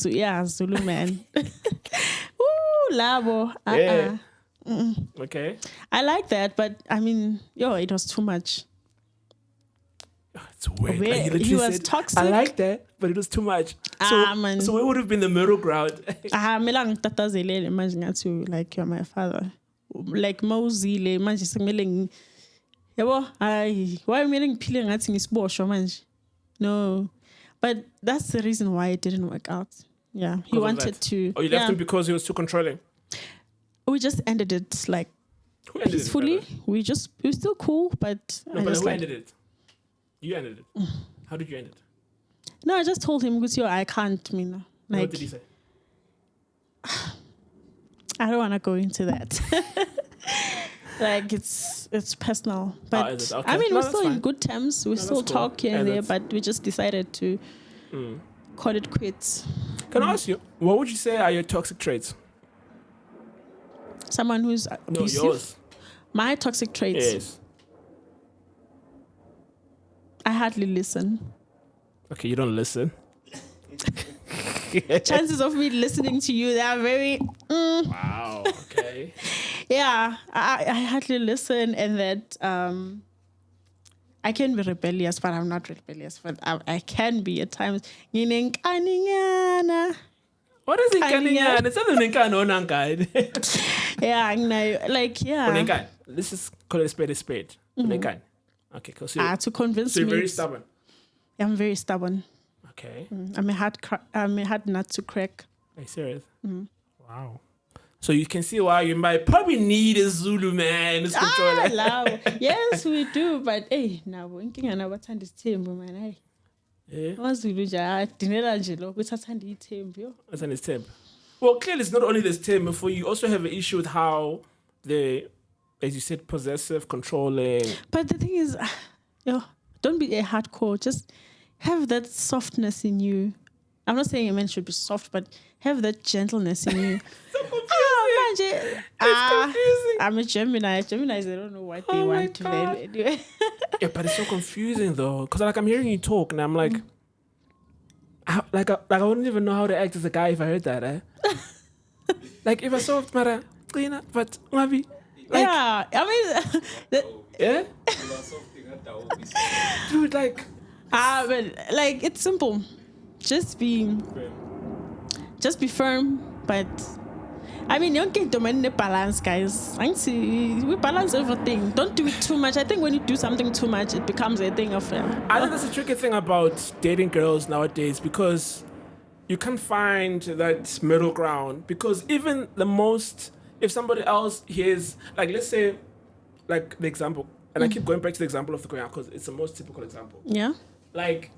Speaker 2: Zulu man. Ooh, labo.
Speaker 1: Yeah. Okay.
Speaker 2: I like that, but I mean, it was too much.
Speaker 1: It's weird.
Speaker 2: Where
Speaker 1: Like you literally
Speaker 2: he was
Speaker 1: said,
Speaker 2: toxic.
Speaker 1: I like that, but it was too much.
Speaker 2: Man.
Speaker 1: So what would have been the middle ground?
Speaker 2: Melang tatazelele manje ngathi like you're my father. Like mawuzile manje sekumele yabo why kumele ngiphile ngathi ngisiboshwa manje. No. But that's the reason why it didn't work out. Yeah. He wanted to.
Speaker 1: Oh, you left him because he was too controlling?
Speaker 2: We just ended it like
Speaker 1: Who ended
Speaker 2: peacefully.
Speaker 1: it?
Speaker 2: We were still cool, but
Speaker 1: No, but who ended it? You ended it. How did you end it?
Speaker 2: No, I just told him, I can't, Mina. Like,
Speaker 1: What did he say?
Speaker 2: I don't want to go into that. Like, it's personal. But,
Speaker 1: is it? Okay.
Speaker 2: I mean,
Speaker 1: No,
Speaker 2: we're
Speaker 1: that's
Speaker 2: still in
Speaker 1: fine.
Speaker 2: good terms. We still
Speaker 1: that's cool.
Speaker 2: talk here and there, but we just decided to call it quits.
Speaker 1: Can I ask you, what would you say are your toxic traits?
Speaker 2: Someone who's
Speaker 1: No,
Speaker 2: abusive.
Speaker 1: yours.
Speaker 2: My toxic traits.
Speaker 1: Yes.
Speaker 2: I hardly listen.
Speaker 1: Okay, you don't listen.
Speaker 2: Chances of me listening to you, they are very...
Speaker 1: Wow. Okay.
Speaker 2: Yeah, I hardly listen, and that I can be rebellious, but I'm not rebellious. But I can be at times.
Speaker 1: What is it?
Speaker 2: Kaninya.
Speaker 1: It's not an guide.
Speaker 2: Yeah, I know. Like, yeah.
Speaker 1: Let's just call it a spade a spade. Okay, cool. So,
Speaker 2: To convince
Speaker 1: so you're
Speaker 2: me.
Speaker 1: very stubborn.
Speaker 2: I'm very stubborn.
Speaker 1: Okay.
Speaker 2: I'm a hard nut to crack.
Speaker 1: Are you serious? Wow. So you can see why you might probably need a Zulu man.
Speaker 2: Yes, we do. But hey, now winking and our time is tempo, man. Hey.
Speaker 1: Yeah.
Speaker 2: Zulu ja dinela nje lokho uthathanda ithembu.
Speaker 1: That's an temp. Well, clearly it's not only this temp, for you also have an issue with how as you said, possessive, controlling.
Speaker 2: But the thing is, don't be a hardcore. Just have that softness in you. I'm not saying a man should be soft, but have that gentleness in you.
Speaker 1: It's confusing.
Speaker 2: I'm a Gemini. Geminis, they don't know what they want to value anyway.
Speaker 1: Yeah, but it's so confusing though, because like I'm hearing you talk and I'm like, I wouldn't even know how to act as a guy if I heard that. Like if I saw Mara, but maybe. Like,
Speaker 2: yeah, I mean,
Speaker 1: yeah. Dude, like.
Speaker 2: But like it's simple. Just be firm, but I mean, you can't dominate the balance, guys. We balance everything. Don't do it too much. I think when you do something too much, it becomes a thing of.
Speaker 1: I think that's a tricky thing about dating girls nowadays, because you can't find that middle ground. Because even the most, if somebody else hears, like let's say, like the example, and I keep going back to the example of the going out because it's the most typical example.
Speaker 2: Yeah.
Speaker 1: Like,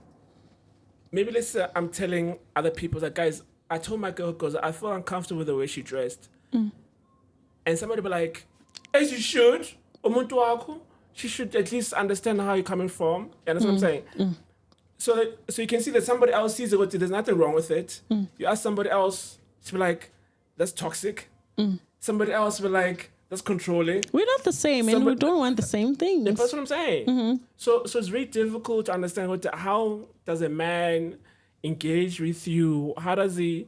Speaker 1: maybe let's say I'm telling other people that, guys, I told my girl because I feel uncomfortable with the way she dressed. And somebody be like, as you should, umuntu wako, she should at least understand how you're coming from. You understand what I'm saying? So you can see that somebody else sees it, there's nothing wrong with it. You ask somebody else, she'll be like, that's toxic. Somebody else will be like, that's controlling.
Speaker 2: We're not the same, and we don't want the same things.
Speaker 1: That's what I'm saying. So it's very difficult to understand how does a man engage with you? How does he?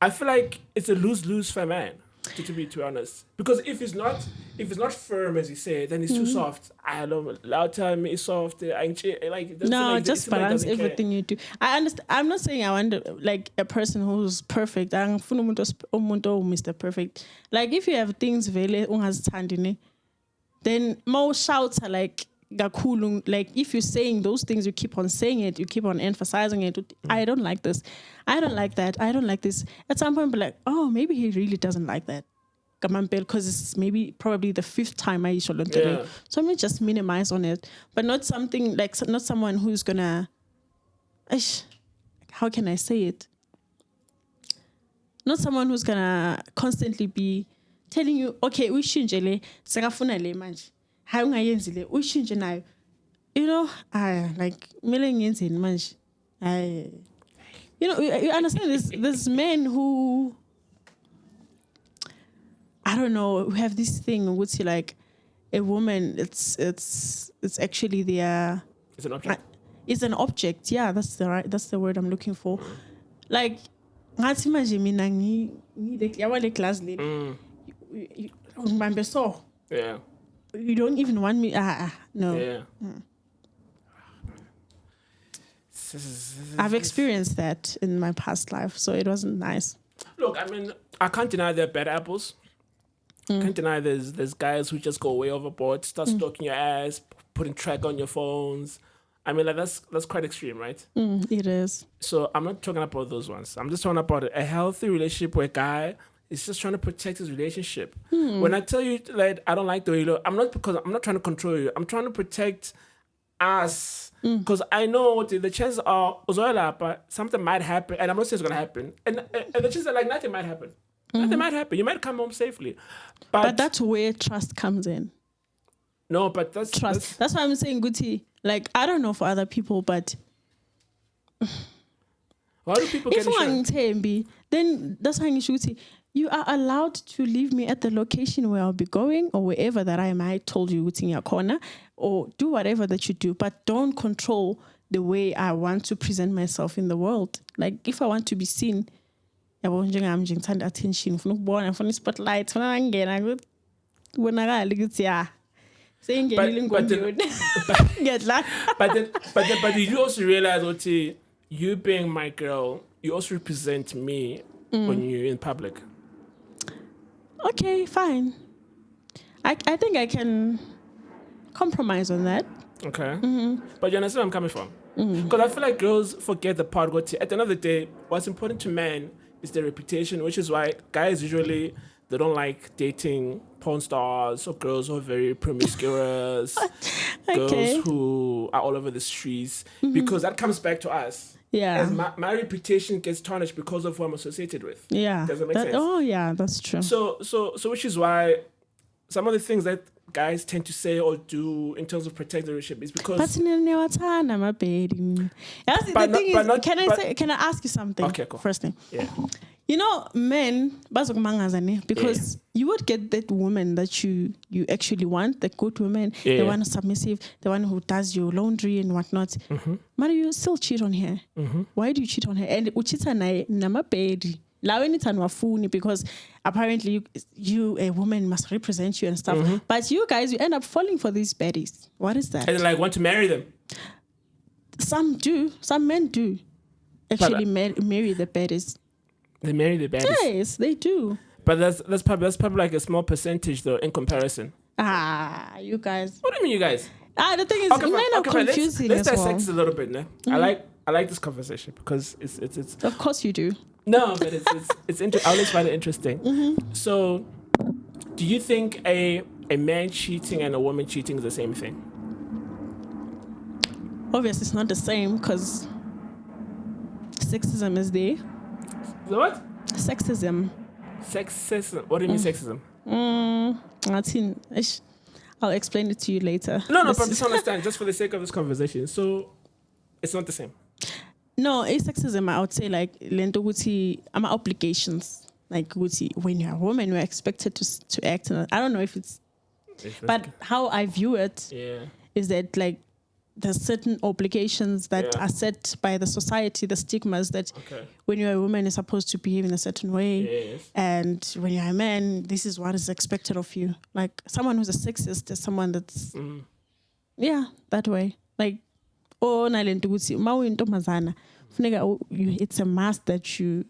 Speaker 1: I feel like it's a lose-lose for a man, to be honest. Because if it's not firm as you say, then it's too soft. I don't know. Loud time is soft.
Speaker 2: No, just balance everything you do. I understand. I'm not saying I want like a person who's perfect. I'm Mr. Perfect. Like if you have things very then most shouts are like gakulung. Like if you're saying those things, you keep on saying it, you keep on emphasizing it. I don't like this. I don't like that. I don't like this. At some point, be like, oh, maybe he really doesn't like that. Because it's probably the 5th time I should learn today. So let me just minimize on it, but not something like not someone who's gonna. How can I say it? Not someone who's gonna constantly be telling you, okay, ushinjele, sakafuna le manje. How ngayenzile, ushinje nayo. You know, like millionins in manje. You understand this? There's men who. I don't know, we have this thing would see like a woman, it's actually their
Speaker 1: it's an object.
Speaker 2: It's an object, yeah, that's the word I'm looking for. Like ngathi manje mina ngiyawale class lady.
Speaker 1: Yeah.
Speaker 2: You don't even want me no.
Speaker 1: Yeah.
Speaker 2: I've experienced that in my past life, so it wasn't nice.
Speaker 1: Look, I mean, I can't deny they're bad apples. Can't deny there's guys who just go way overboard, start stalking your ass, putting track on your phones. I mean, like that's quite extreme, right?
Speaker 2: It is. So
Speaker 1: I'm not talking about those ones. I'm just talking about a healthy relationship where a guy is just trying to protect his relationship. When I tell you, like, I don't like the way you look, I'm not trying to control you. I'm trying to protect us. Because I know the chances are something might happen, and I'm not saying it's going to happen. And the chances are like nothing might happen. Nothing might happen. You might come home safely.
Speaker 2: But that's where trust comes in.
Speaker 1: No, but that's
Speaker 2: trust. That's why I'm saying, Guti, like, I don't know for other people, but
Speaker 1: why do people get
Speaker 2: insurance? Then that's why you are allowed to leave me at the location where I'll be going or wherever that I might told you in your corner, or do whatever that you do, but don't control the way I want to present myself in the world. Like if I want to be seen, I'm trying attention from spotlight. But
Speaker 1: did you also realize that you being my girl, you also represent me when you're in public?
Speaker 2: Okay, fine. I think I can compromise on that.
Speaker 1: Okay. But you understand where I'm coming from? Because I feel like girls forget the part at the end of the day, what's important to men is their reputation, which is why guys usually, they don't like dating porn stars or girls who are very promiscuous, girls who are all over the streets, because that comes back to us.
Speaker 2: Yeah.
Speaker 1: As my reputation gets tarnished because of who I'm associated with.
Speaker 2: Yeah.
Speaker 1: Does that make sense?
Speaker 2: Oh, yeah, that's true.
Speaker 1: So which is why some of the things that guys tend to say or do in terms of protecting the relationship is because.
Speaker 2: But can I ask you something?
Speaker 1: Okay, cool.
Speaker 2: First thing.
Speaker 1: Yeah.
Speaker 2: You know, men, because you would get that woman that you actually want, the good woman, the one who's submissive, the one who does your laundry and whatnot. But you still cheat on her. Why do you cheat on her? And because apparently you a woman must represent you and stuff. But you guys, you end up falling for these baddies. What is that?
Speaker 1: And like want to marry them.
Speaker 2: Some do. Some men do actually marry the baddies.
Speaker 1: They marry the baddies.
Speaker 2: Yes, they do.
Speaker 1: But that's probably like a small percentage though in comparison.
Speaker 2: You guys.
Speaker 1: What do you mean, you guys?
Speaker 2: The thing is, men are confusing
Speaker 1: let's
Speaker 2: as well.
Speaker 1: dissect this a little bit, no? I like this conversation because it's.
Speaker 2: Of course you do.
Speaker 1: No, but it's I always find it interesting. So, do you think a man cheating and a woman cheating is the same thing?
Speaker 2: Obviously, it's not the same because sexism is there.
Speaker 1: The what?
Speaker 2: Sexism.
Speaker 1: Sexism. What do you mean sexism?
Speaker 2: I'll explain it to you later.
Speaker 1: No, but just understand, just for the sake of this conversation. So it's not the same.
Speaker 2: No, asexism, I would say like lento ukuthi ama obligations. Like ukuthi when you're a woman, you're expected to act. I don't know if it's, but how I view it is that like there's certain obligations that are set by the society, the stigmas that when you're a woman you're supposed to behave in a certain way, and when you're a man, this is what is expected of you. Like someone who's a sexist is someone that's that way. Like it's a must that you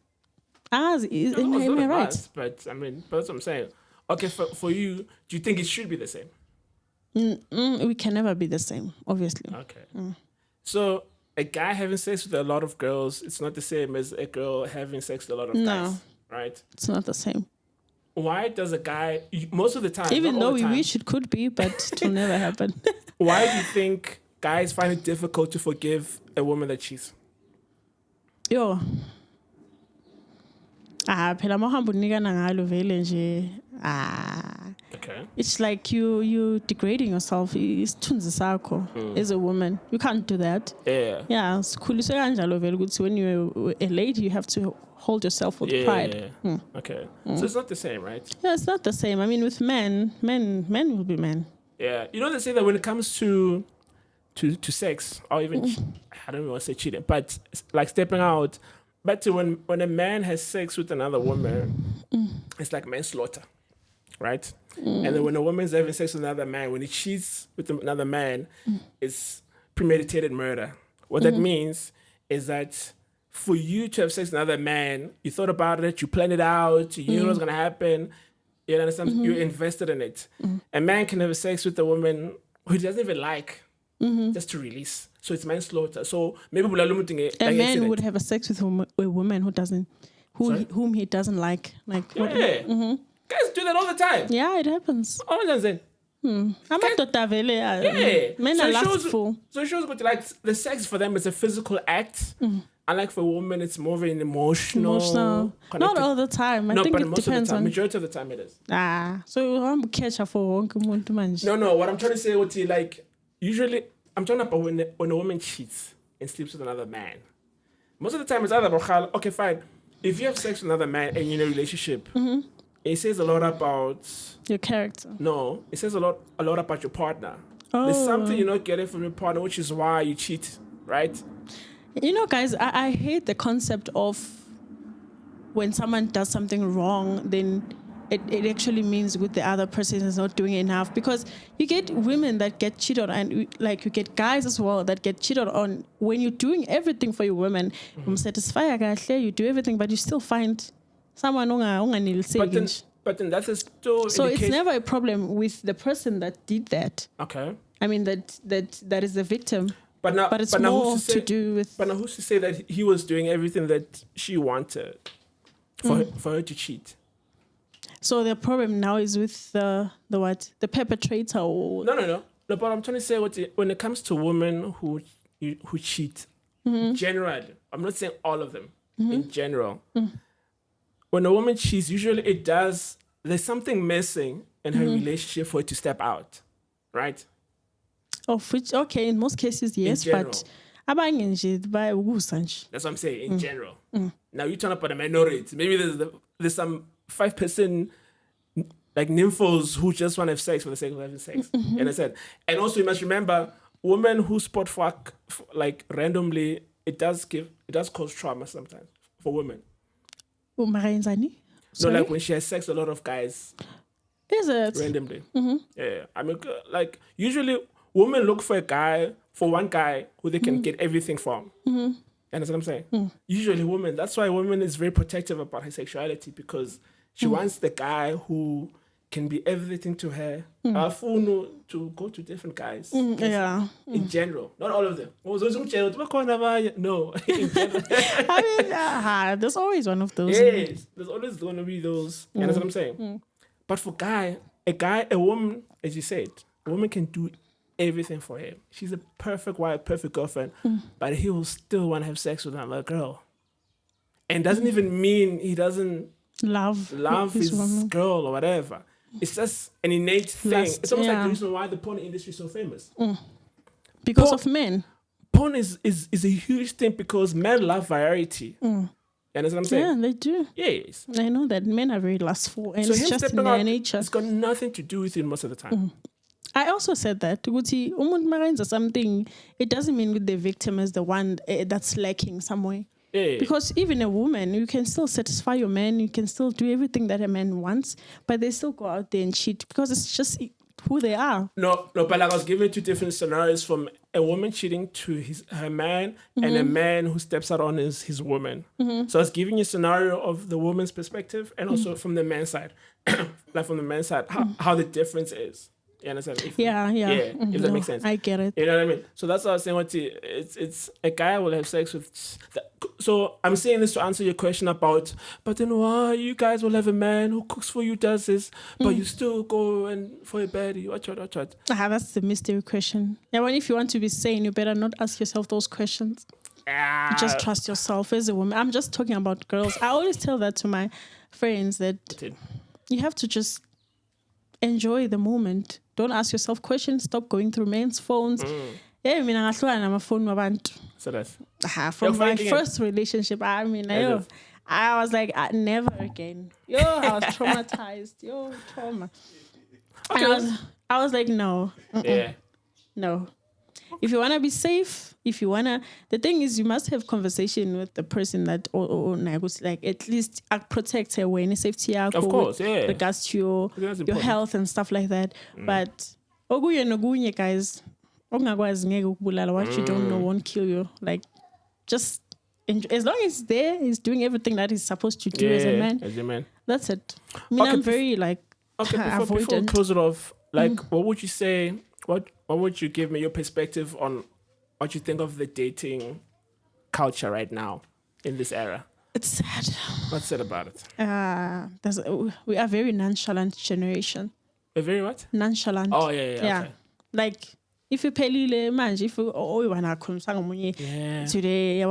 Speaker 2: am I right?
Speaker 1: Must, but I mean, that's what I'm saying. Okay, for you, do you think it should be the same?
Speaker 2: We can never be the same, obviously.
Speaker 1: Okay. So a guy having sex with a lot of girls, it's not the same as a girl having sex with a lot of guys, right?
Speaker 2: It's not the same.
Speaker 1: Why does a guy, most of the time,
Speaker 2: even though we wish it could be, but it will never happen.
Speaker 1: Why do you think guys find it difficult to forgive a woman that cheats?
Speaker 2: Phela mawuhamba unikana ngalo vele nje
Speaker 1: Okay.
Speaker 2: It's like you degrading yourself. Isithunzi sakho as a woman. You can't do that. Yeah, sikhuliswe kanjalo vele ukuthi when you're a lady you have to hold yourself with pride.
Speaker 1: Okay. So it's not the same, right?
Speaker 2: Yeah, it's not the same. I mean, with men will be men.
Speaker 1: Yeah. You know, they say that when it comes to sex, or even I don't even want to say cheating, but like stepping out, but to when a man has sex with another woman, it's like manslaughter, right? And then when a woman's having sex with another man, when he cheats with another man, it's premeditated murder. What that means is that for you to have sex with another man, you thought about it, you planned it out, you know what's gonna happen. You understand? You're invested in it. A man can have sex with a woman who he doesn't even like, just to release. So it's manslaughter. So maybe
Speaker 2: a man would have a sex with a woman whom he doesn't like. Like
Speaker 1: guys do that all the time.
Speaker 2: Yeah, it happens.
Speaker 1: Oh, I'm saying.
Speaker 2: Men are lustful.
Speaker 1: So it shows what like the sex for them is a physical act. Unlike for a woman, it's more of an emotional.
Speaker 2: Not all the time. I think it depends on.
Speaker 1: Majority of the time it is.
Speaker 2: So I'm catch her for one
Speaker 1: No. What I'm trying to say, like usually I'm talking about when a woman cheats and sleeps with another man. Most of the time it's either okay, fine. If you have sex with another man and you're in a relationship, it says a lot about
Speaker 2: your character.
Speaker 1: No, it says a lot about your partner. There's something you're not getting from your partner, which is why you cheat, right?
Speaker 2: You know, guys, I hate the concept of when someone does something wrong, then it actually means with the other person is not doing enough, because you get women that get cheated on, and like you get guys as well that get cheated on when you're doing everything for your women. You do everything, but you still find someone
Speaker 1: but then that's a still.
Speaker 2: So it's never a problem with the person that did that.
Speaker 1: Okay.
Speaker 2: I mean that is the victim.
Speaker 1: But
Speaker 2: it's more to do with.
Speaker 1: But now who's to say that he was doing everything that she wanted for her to cheat?
Speaker 2: So the problem now is with the what? The perpetrator or...
Speaker 1: No. But I'm trying to say when it comes to women who cheat, generally, I'm not saying all of them, in general, when a woman cheats, usually there's something missing in her relationship for it to step out, right?
Speaker 2: Of which, okay, in most cases, yes, but... That's
Speaker 1: what I'm saying, in general. Now you turn up on a minority. Maybe there's some 5% like nymphos who just want to have sex for the sake of having sex. You understand? And also you must remember, women who spot fuck like randomly, it does cause trauma sometimes for women. No, like when she has sex with a lot of guys.
Speaker 2: Is it?
Speaker 1: Randomly. Yeah. I mean, like usually women look for one guy who they can get everything from. You understand what I'm saying? Usually women, that's why women is very protective about her sexuality, because she wants the guy who can be everything to her. To go to different guys. In general. Not all of them. No, in general.
Speaker 2: I mean, there's always one of those.
Speaker 1: Yes, there's always going to be those. You understand what I'm saying? But for a woman, as you said, a woman can do everything for him. She's a perfect wife, perfect girlfriend, but he will still want to have sex with another girl. And doesn't even mean he doesn't love his girl or whatever. it's just an innate thing.
Speaker 2: Lust,
Speaker 1: It's almost like
Speaker 2: yeah.
Speaker 1: the reason why the porn industry is so famous.
Speaker 2: Because
Speaker 1: Porn-
Speaker 2: of men.
Speaker 1: Porn is a huge thing because men love variety. You understand what I'm saying?
Speaker 2: Yeah, they do.
Speaker 1: Yes.
Speaker 2: I know that men are very lustful, and
Speaker 1: So
Speaker 2: it's
Speaker 1: him
Speaker 2: just in
Speaker 1: stepping
Speaker 2: their
Speaker 1: out,
Speaker 2: nature.
Speaker 1: it's got nothing to do with it most of the time.
Speaker 2: I also said that ukuthi umuntu makayenza something, it doesn't mean with the victim is the one that's lacking somewhere.
Speaker 1: Yeah.
Speaker 2: Because even a woman, you can still satisfy your man, you can still do everything that a man wants, but they still go out there and cheat because it's just who they are.
Speaker 1: No, but like I was giving two different scenarios from a woman cheating to her man and a man who steps out on his woman. So I was giving you a scenario of the woman's perspective and also from the man's side. Like from the man's side, how the difference is. You understand? If that makes sense.
Speaker 2: I get it.
Speaker 1: You know what I mean? So that's what I was saying. It's a guy will have sex with. So I'm saying this to answer your question about. But then why you guys will have a man who cooks for you, does this, but you still go and for a baddie? Watch out.
Speaker 2: That's the mystery question. Yeah, well, if you want to be sane, you better not ask yourself those questions. You just trust yourself as a woman. I'm just talking about girls. I always tell that to my friends that you have to just enjoy the moment. Don't ask yourself questions. Stop going through men's phones. Yeah, mina ngahlukana namaphone wabantu.
Speaker 1: So that's
Speaker 2: From my first relationship. I mean, I was like, never again. I was traumatized. Trauma. Okay. I was like, no. No. If you want to be safe, the thing is, you must have conversation with the person that, or like, at least protect her when safety.
Speaker 1: Of course, yeah.
Speaker 2: Regards to your health and stuff like that. But, ogunye guys, what you don't know won't kill you. Like, just enjoy. As long as he's doing everything that he's supposed to do as a man. That's it. I mean, I'm very, like,
Speaker 1: before we close it off, like, what would you say? What would you give me your perspective on what you think of the dating culture right now in this era?
Speaker 2: It's sad.
Speaker 1: What's sad about it?
Speaker 2: We are a very nonchalant generation.
Speaker 1: A very what?
Speaker 2: Nonchalant.
Speaker 1: Oh, yeah. Okay.
Speaker 2: Like, if you pelile manje, if you wanna khulumisa ngomunye today,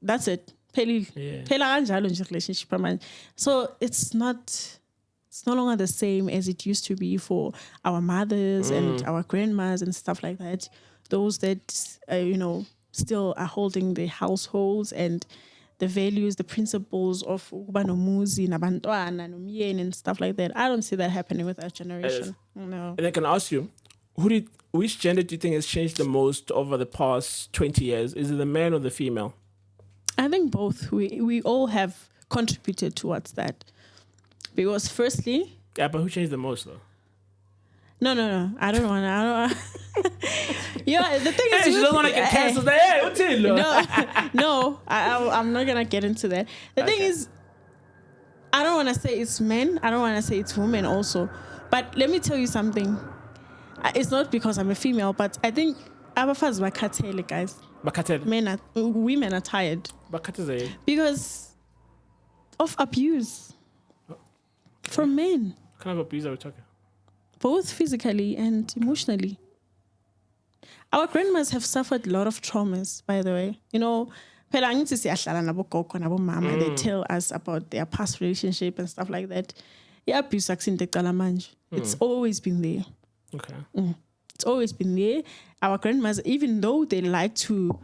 Speaker 2: that's it. Phela kanjalo nje relationship manje. So it's no longer the same as it used to be for our mothers and our grandmas and stuff like that. Those that, still are holding the households and the values, the principles of ukuba nomuzi, nabantwana, nomyeni and stuff like that. I don't see that happening with our generation. No.
Speaker 1: And I can ask you, which gender do you think has changed the most over the past 20 years? Is it the man or the female?
Speaker 2: I think both. We all have contributed towards that. Because firstly...
Speaker 1: Yeah, but who changed the most though?
Speaker 2: No. I don't want to... the thing is...
Speaker 1: She doesn't want to get cancelled.
Speaker 2: No, I'm not going to get into that. The thing is, I don't want to say it's men. I don't want to say it's women also. But let me tell you something. It's not because I'm a female, but I think abafazi bakhathele, guys. Women are tired. Because of abuse. From men.
Speaker 1: What kind of abuse are we talking?
Speaker 2: Both physically and emotionally. Our grandmas have suffered a lot of traumas, by the way. They tell us about their past relationship and stuff like that. Abuse it's always been there.
Speaker 1: Okay.
Speaker 2: It's always been there. Our grandmas, even though they like to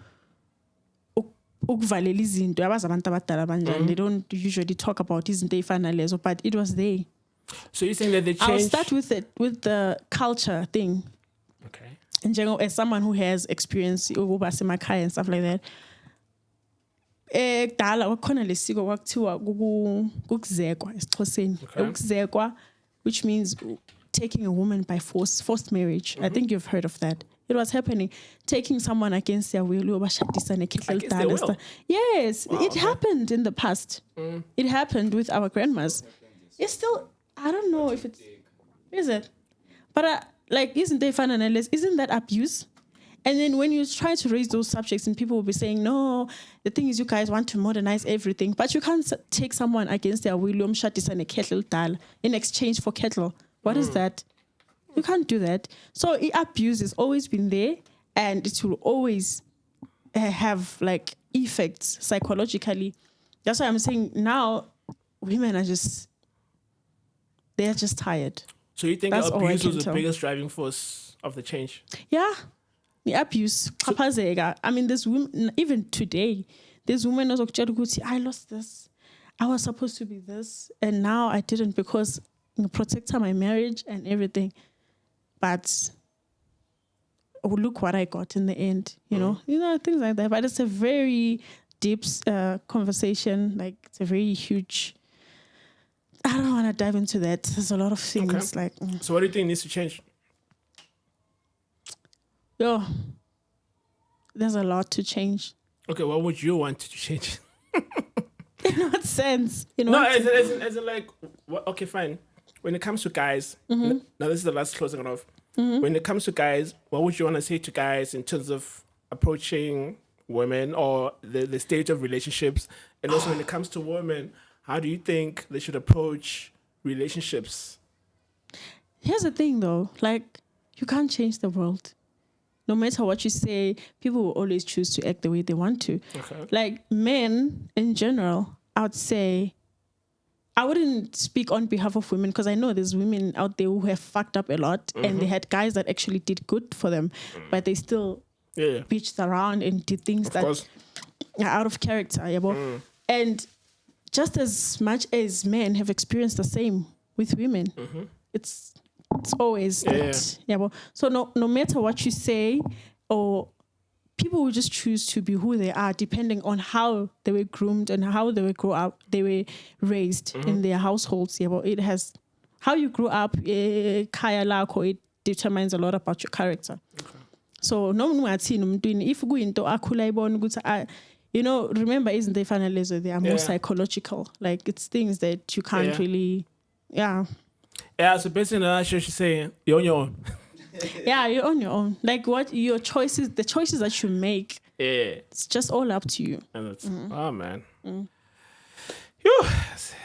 Speaker 2: they don't usually talk about izinto, but it was there.
Speaker 1: So you're saying that they changed?
Speaker 2: I'll start with the culture thing.
Speaker 1: Okay.
Speaker 2: And as someone who has experience and stuff like that, which means taking a woman by forced marriage. I think you've heard of that. It was happening. Taking someone against their will.
Speaker 1: Against their will?
Speaker 2: Yes, it happened in the past. It happened with our grandmas. It's still, I don't know if it's, is it? But isn't there fun analysis? Isn't that abuse? And then when you try to raise those subjects and people will be saying, no, the thing is you guys want to modernize everything, but you can't take someone against their will in exchange for kettle. What is that? You can't do that. So abuse has always been there, and it will always have effects psychologically. That's why I'm saying now women are just tired.
Speaker 1: So you think
Speaker 2: That's all I
Speaker 1: abuse
Speaker 2: can
Speaker 1: was the
Speaker 2: tell.
Speaker 1: biggest driving force of the change?
Speaker 2: Yeah, the abuse. I mean, there's women, even today, there's women who say, I lost this. I was supposed to be this. And now I didn't because protect my marriage and everything. But look what I got in the end, you know, things like that. But it's a very deep conversation. Like, it's a very huge. I don't want to dive into that. There's a lot of things like.
Speaker 1: So what do you think needs to change?
Speaker 2: There's a lot to change.
Speaker 1: Okay, what would you want to change?
Speaker 2: In what sense?
Speaker 1: As in like, okay, fine. When it comes to guys, now this is the last closing off. When it comes to guys, what would you want to say to guys in terms of approaching women or the state of relationships? And also when it comes to women, how do you think they should approach relationships?
Speaker 2: Here's the thing though, like, you can't change the world. No matter what you say, people will always choose to act the way they want to.
Speaker 1: Okay.
Speaker 2: Like, men in general, I would say, I wouldn't speak on behalf of women because I know there's women out there who have fucked up a lot and they had guys that actually did good for them, but they still bitched around and did things that are out of character. And just as much as men have experienced the same with women, it's always that. So no matter what you say, or people will just choose to be who they are depending on how they were groomed and how they were they were raised in their households. It has how you grew up, kaya lakho, it determines a lot about your character. So if we into akula, remember, isn't they finally they are more psychological. Like, it's things that you can't really
Speaker 1: Yeah, so basically that's what she's saying. You're on your own.
Speaker 2: Yeah, you're on your own. Like, what your choices, the choices that you make, it's just all up to you.
Speaker 1: And it's, oh, man. Whew.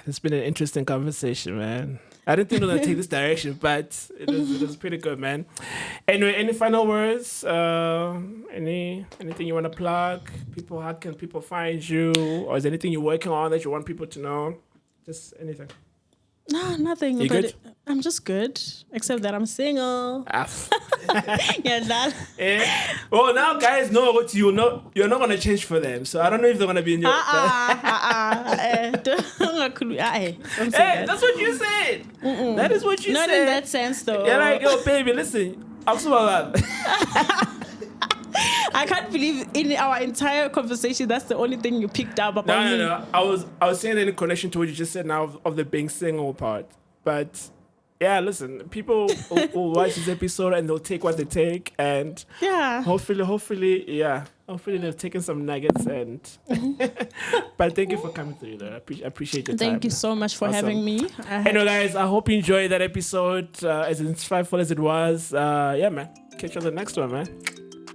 Speaker 1: It's been an interesting conversation, man. I didn't think we were going to take this direction, but it was pretty good, man. Anyway, any final words? Anything you want to plug? How can people find you? Or is there anything you're working on that you want people to know? Just anything.
Speaker 2: No, nothing.
Speaker 1: You good?
Speaker 2: I'm just good, except that I'm single. That.
Speaker 1: Well, now guys know what you're not going to change for them. So I don't know if they're going to be in your...
Speaker 2: Hey,
Speaker 1: that's what you said. That is what you said.
Speaker 2: Not in that sense, though.
Speaker 1: You're like, yo, baby, listen. I'm so about that.
Speaker 2: I can't believe in our entire conversation that's the only thing you picked up about me.
Speaker 1: No. I was saying that in connection to what you just said now of the being single part. But yeah, listen, people will watch this episode and they'll take what they take, and hopefully they've taken some nuggets and. But thank you for coming through. Though. I appreciate your time.
Speaker 2: Thank you so much for having me.
Speaker 1: Anyway, guys, I hope you enjoyed that episode as insightful as it was. Yeah, man. Catch you on the next one, man.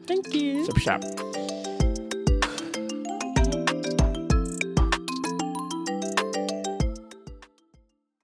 Speaker 2: Thank you.
Speaker 1: Sharp.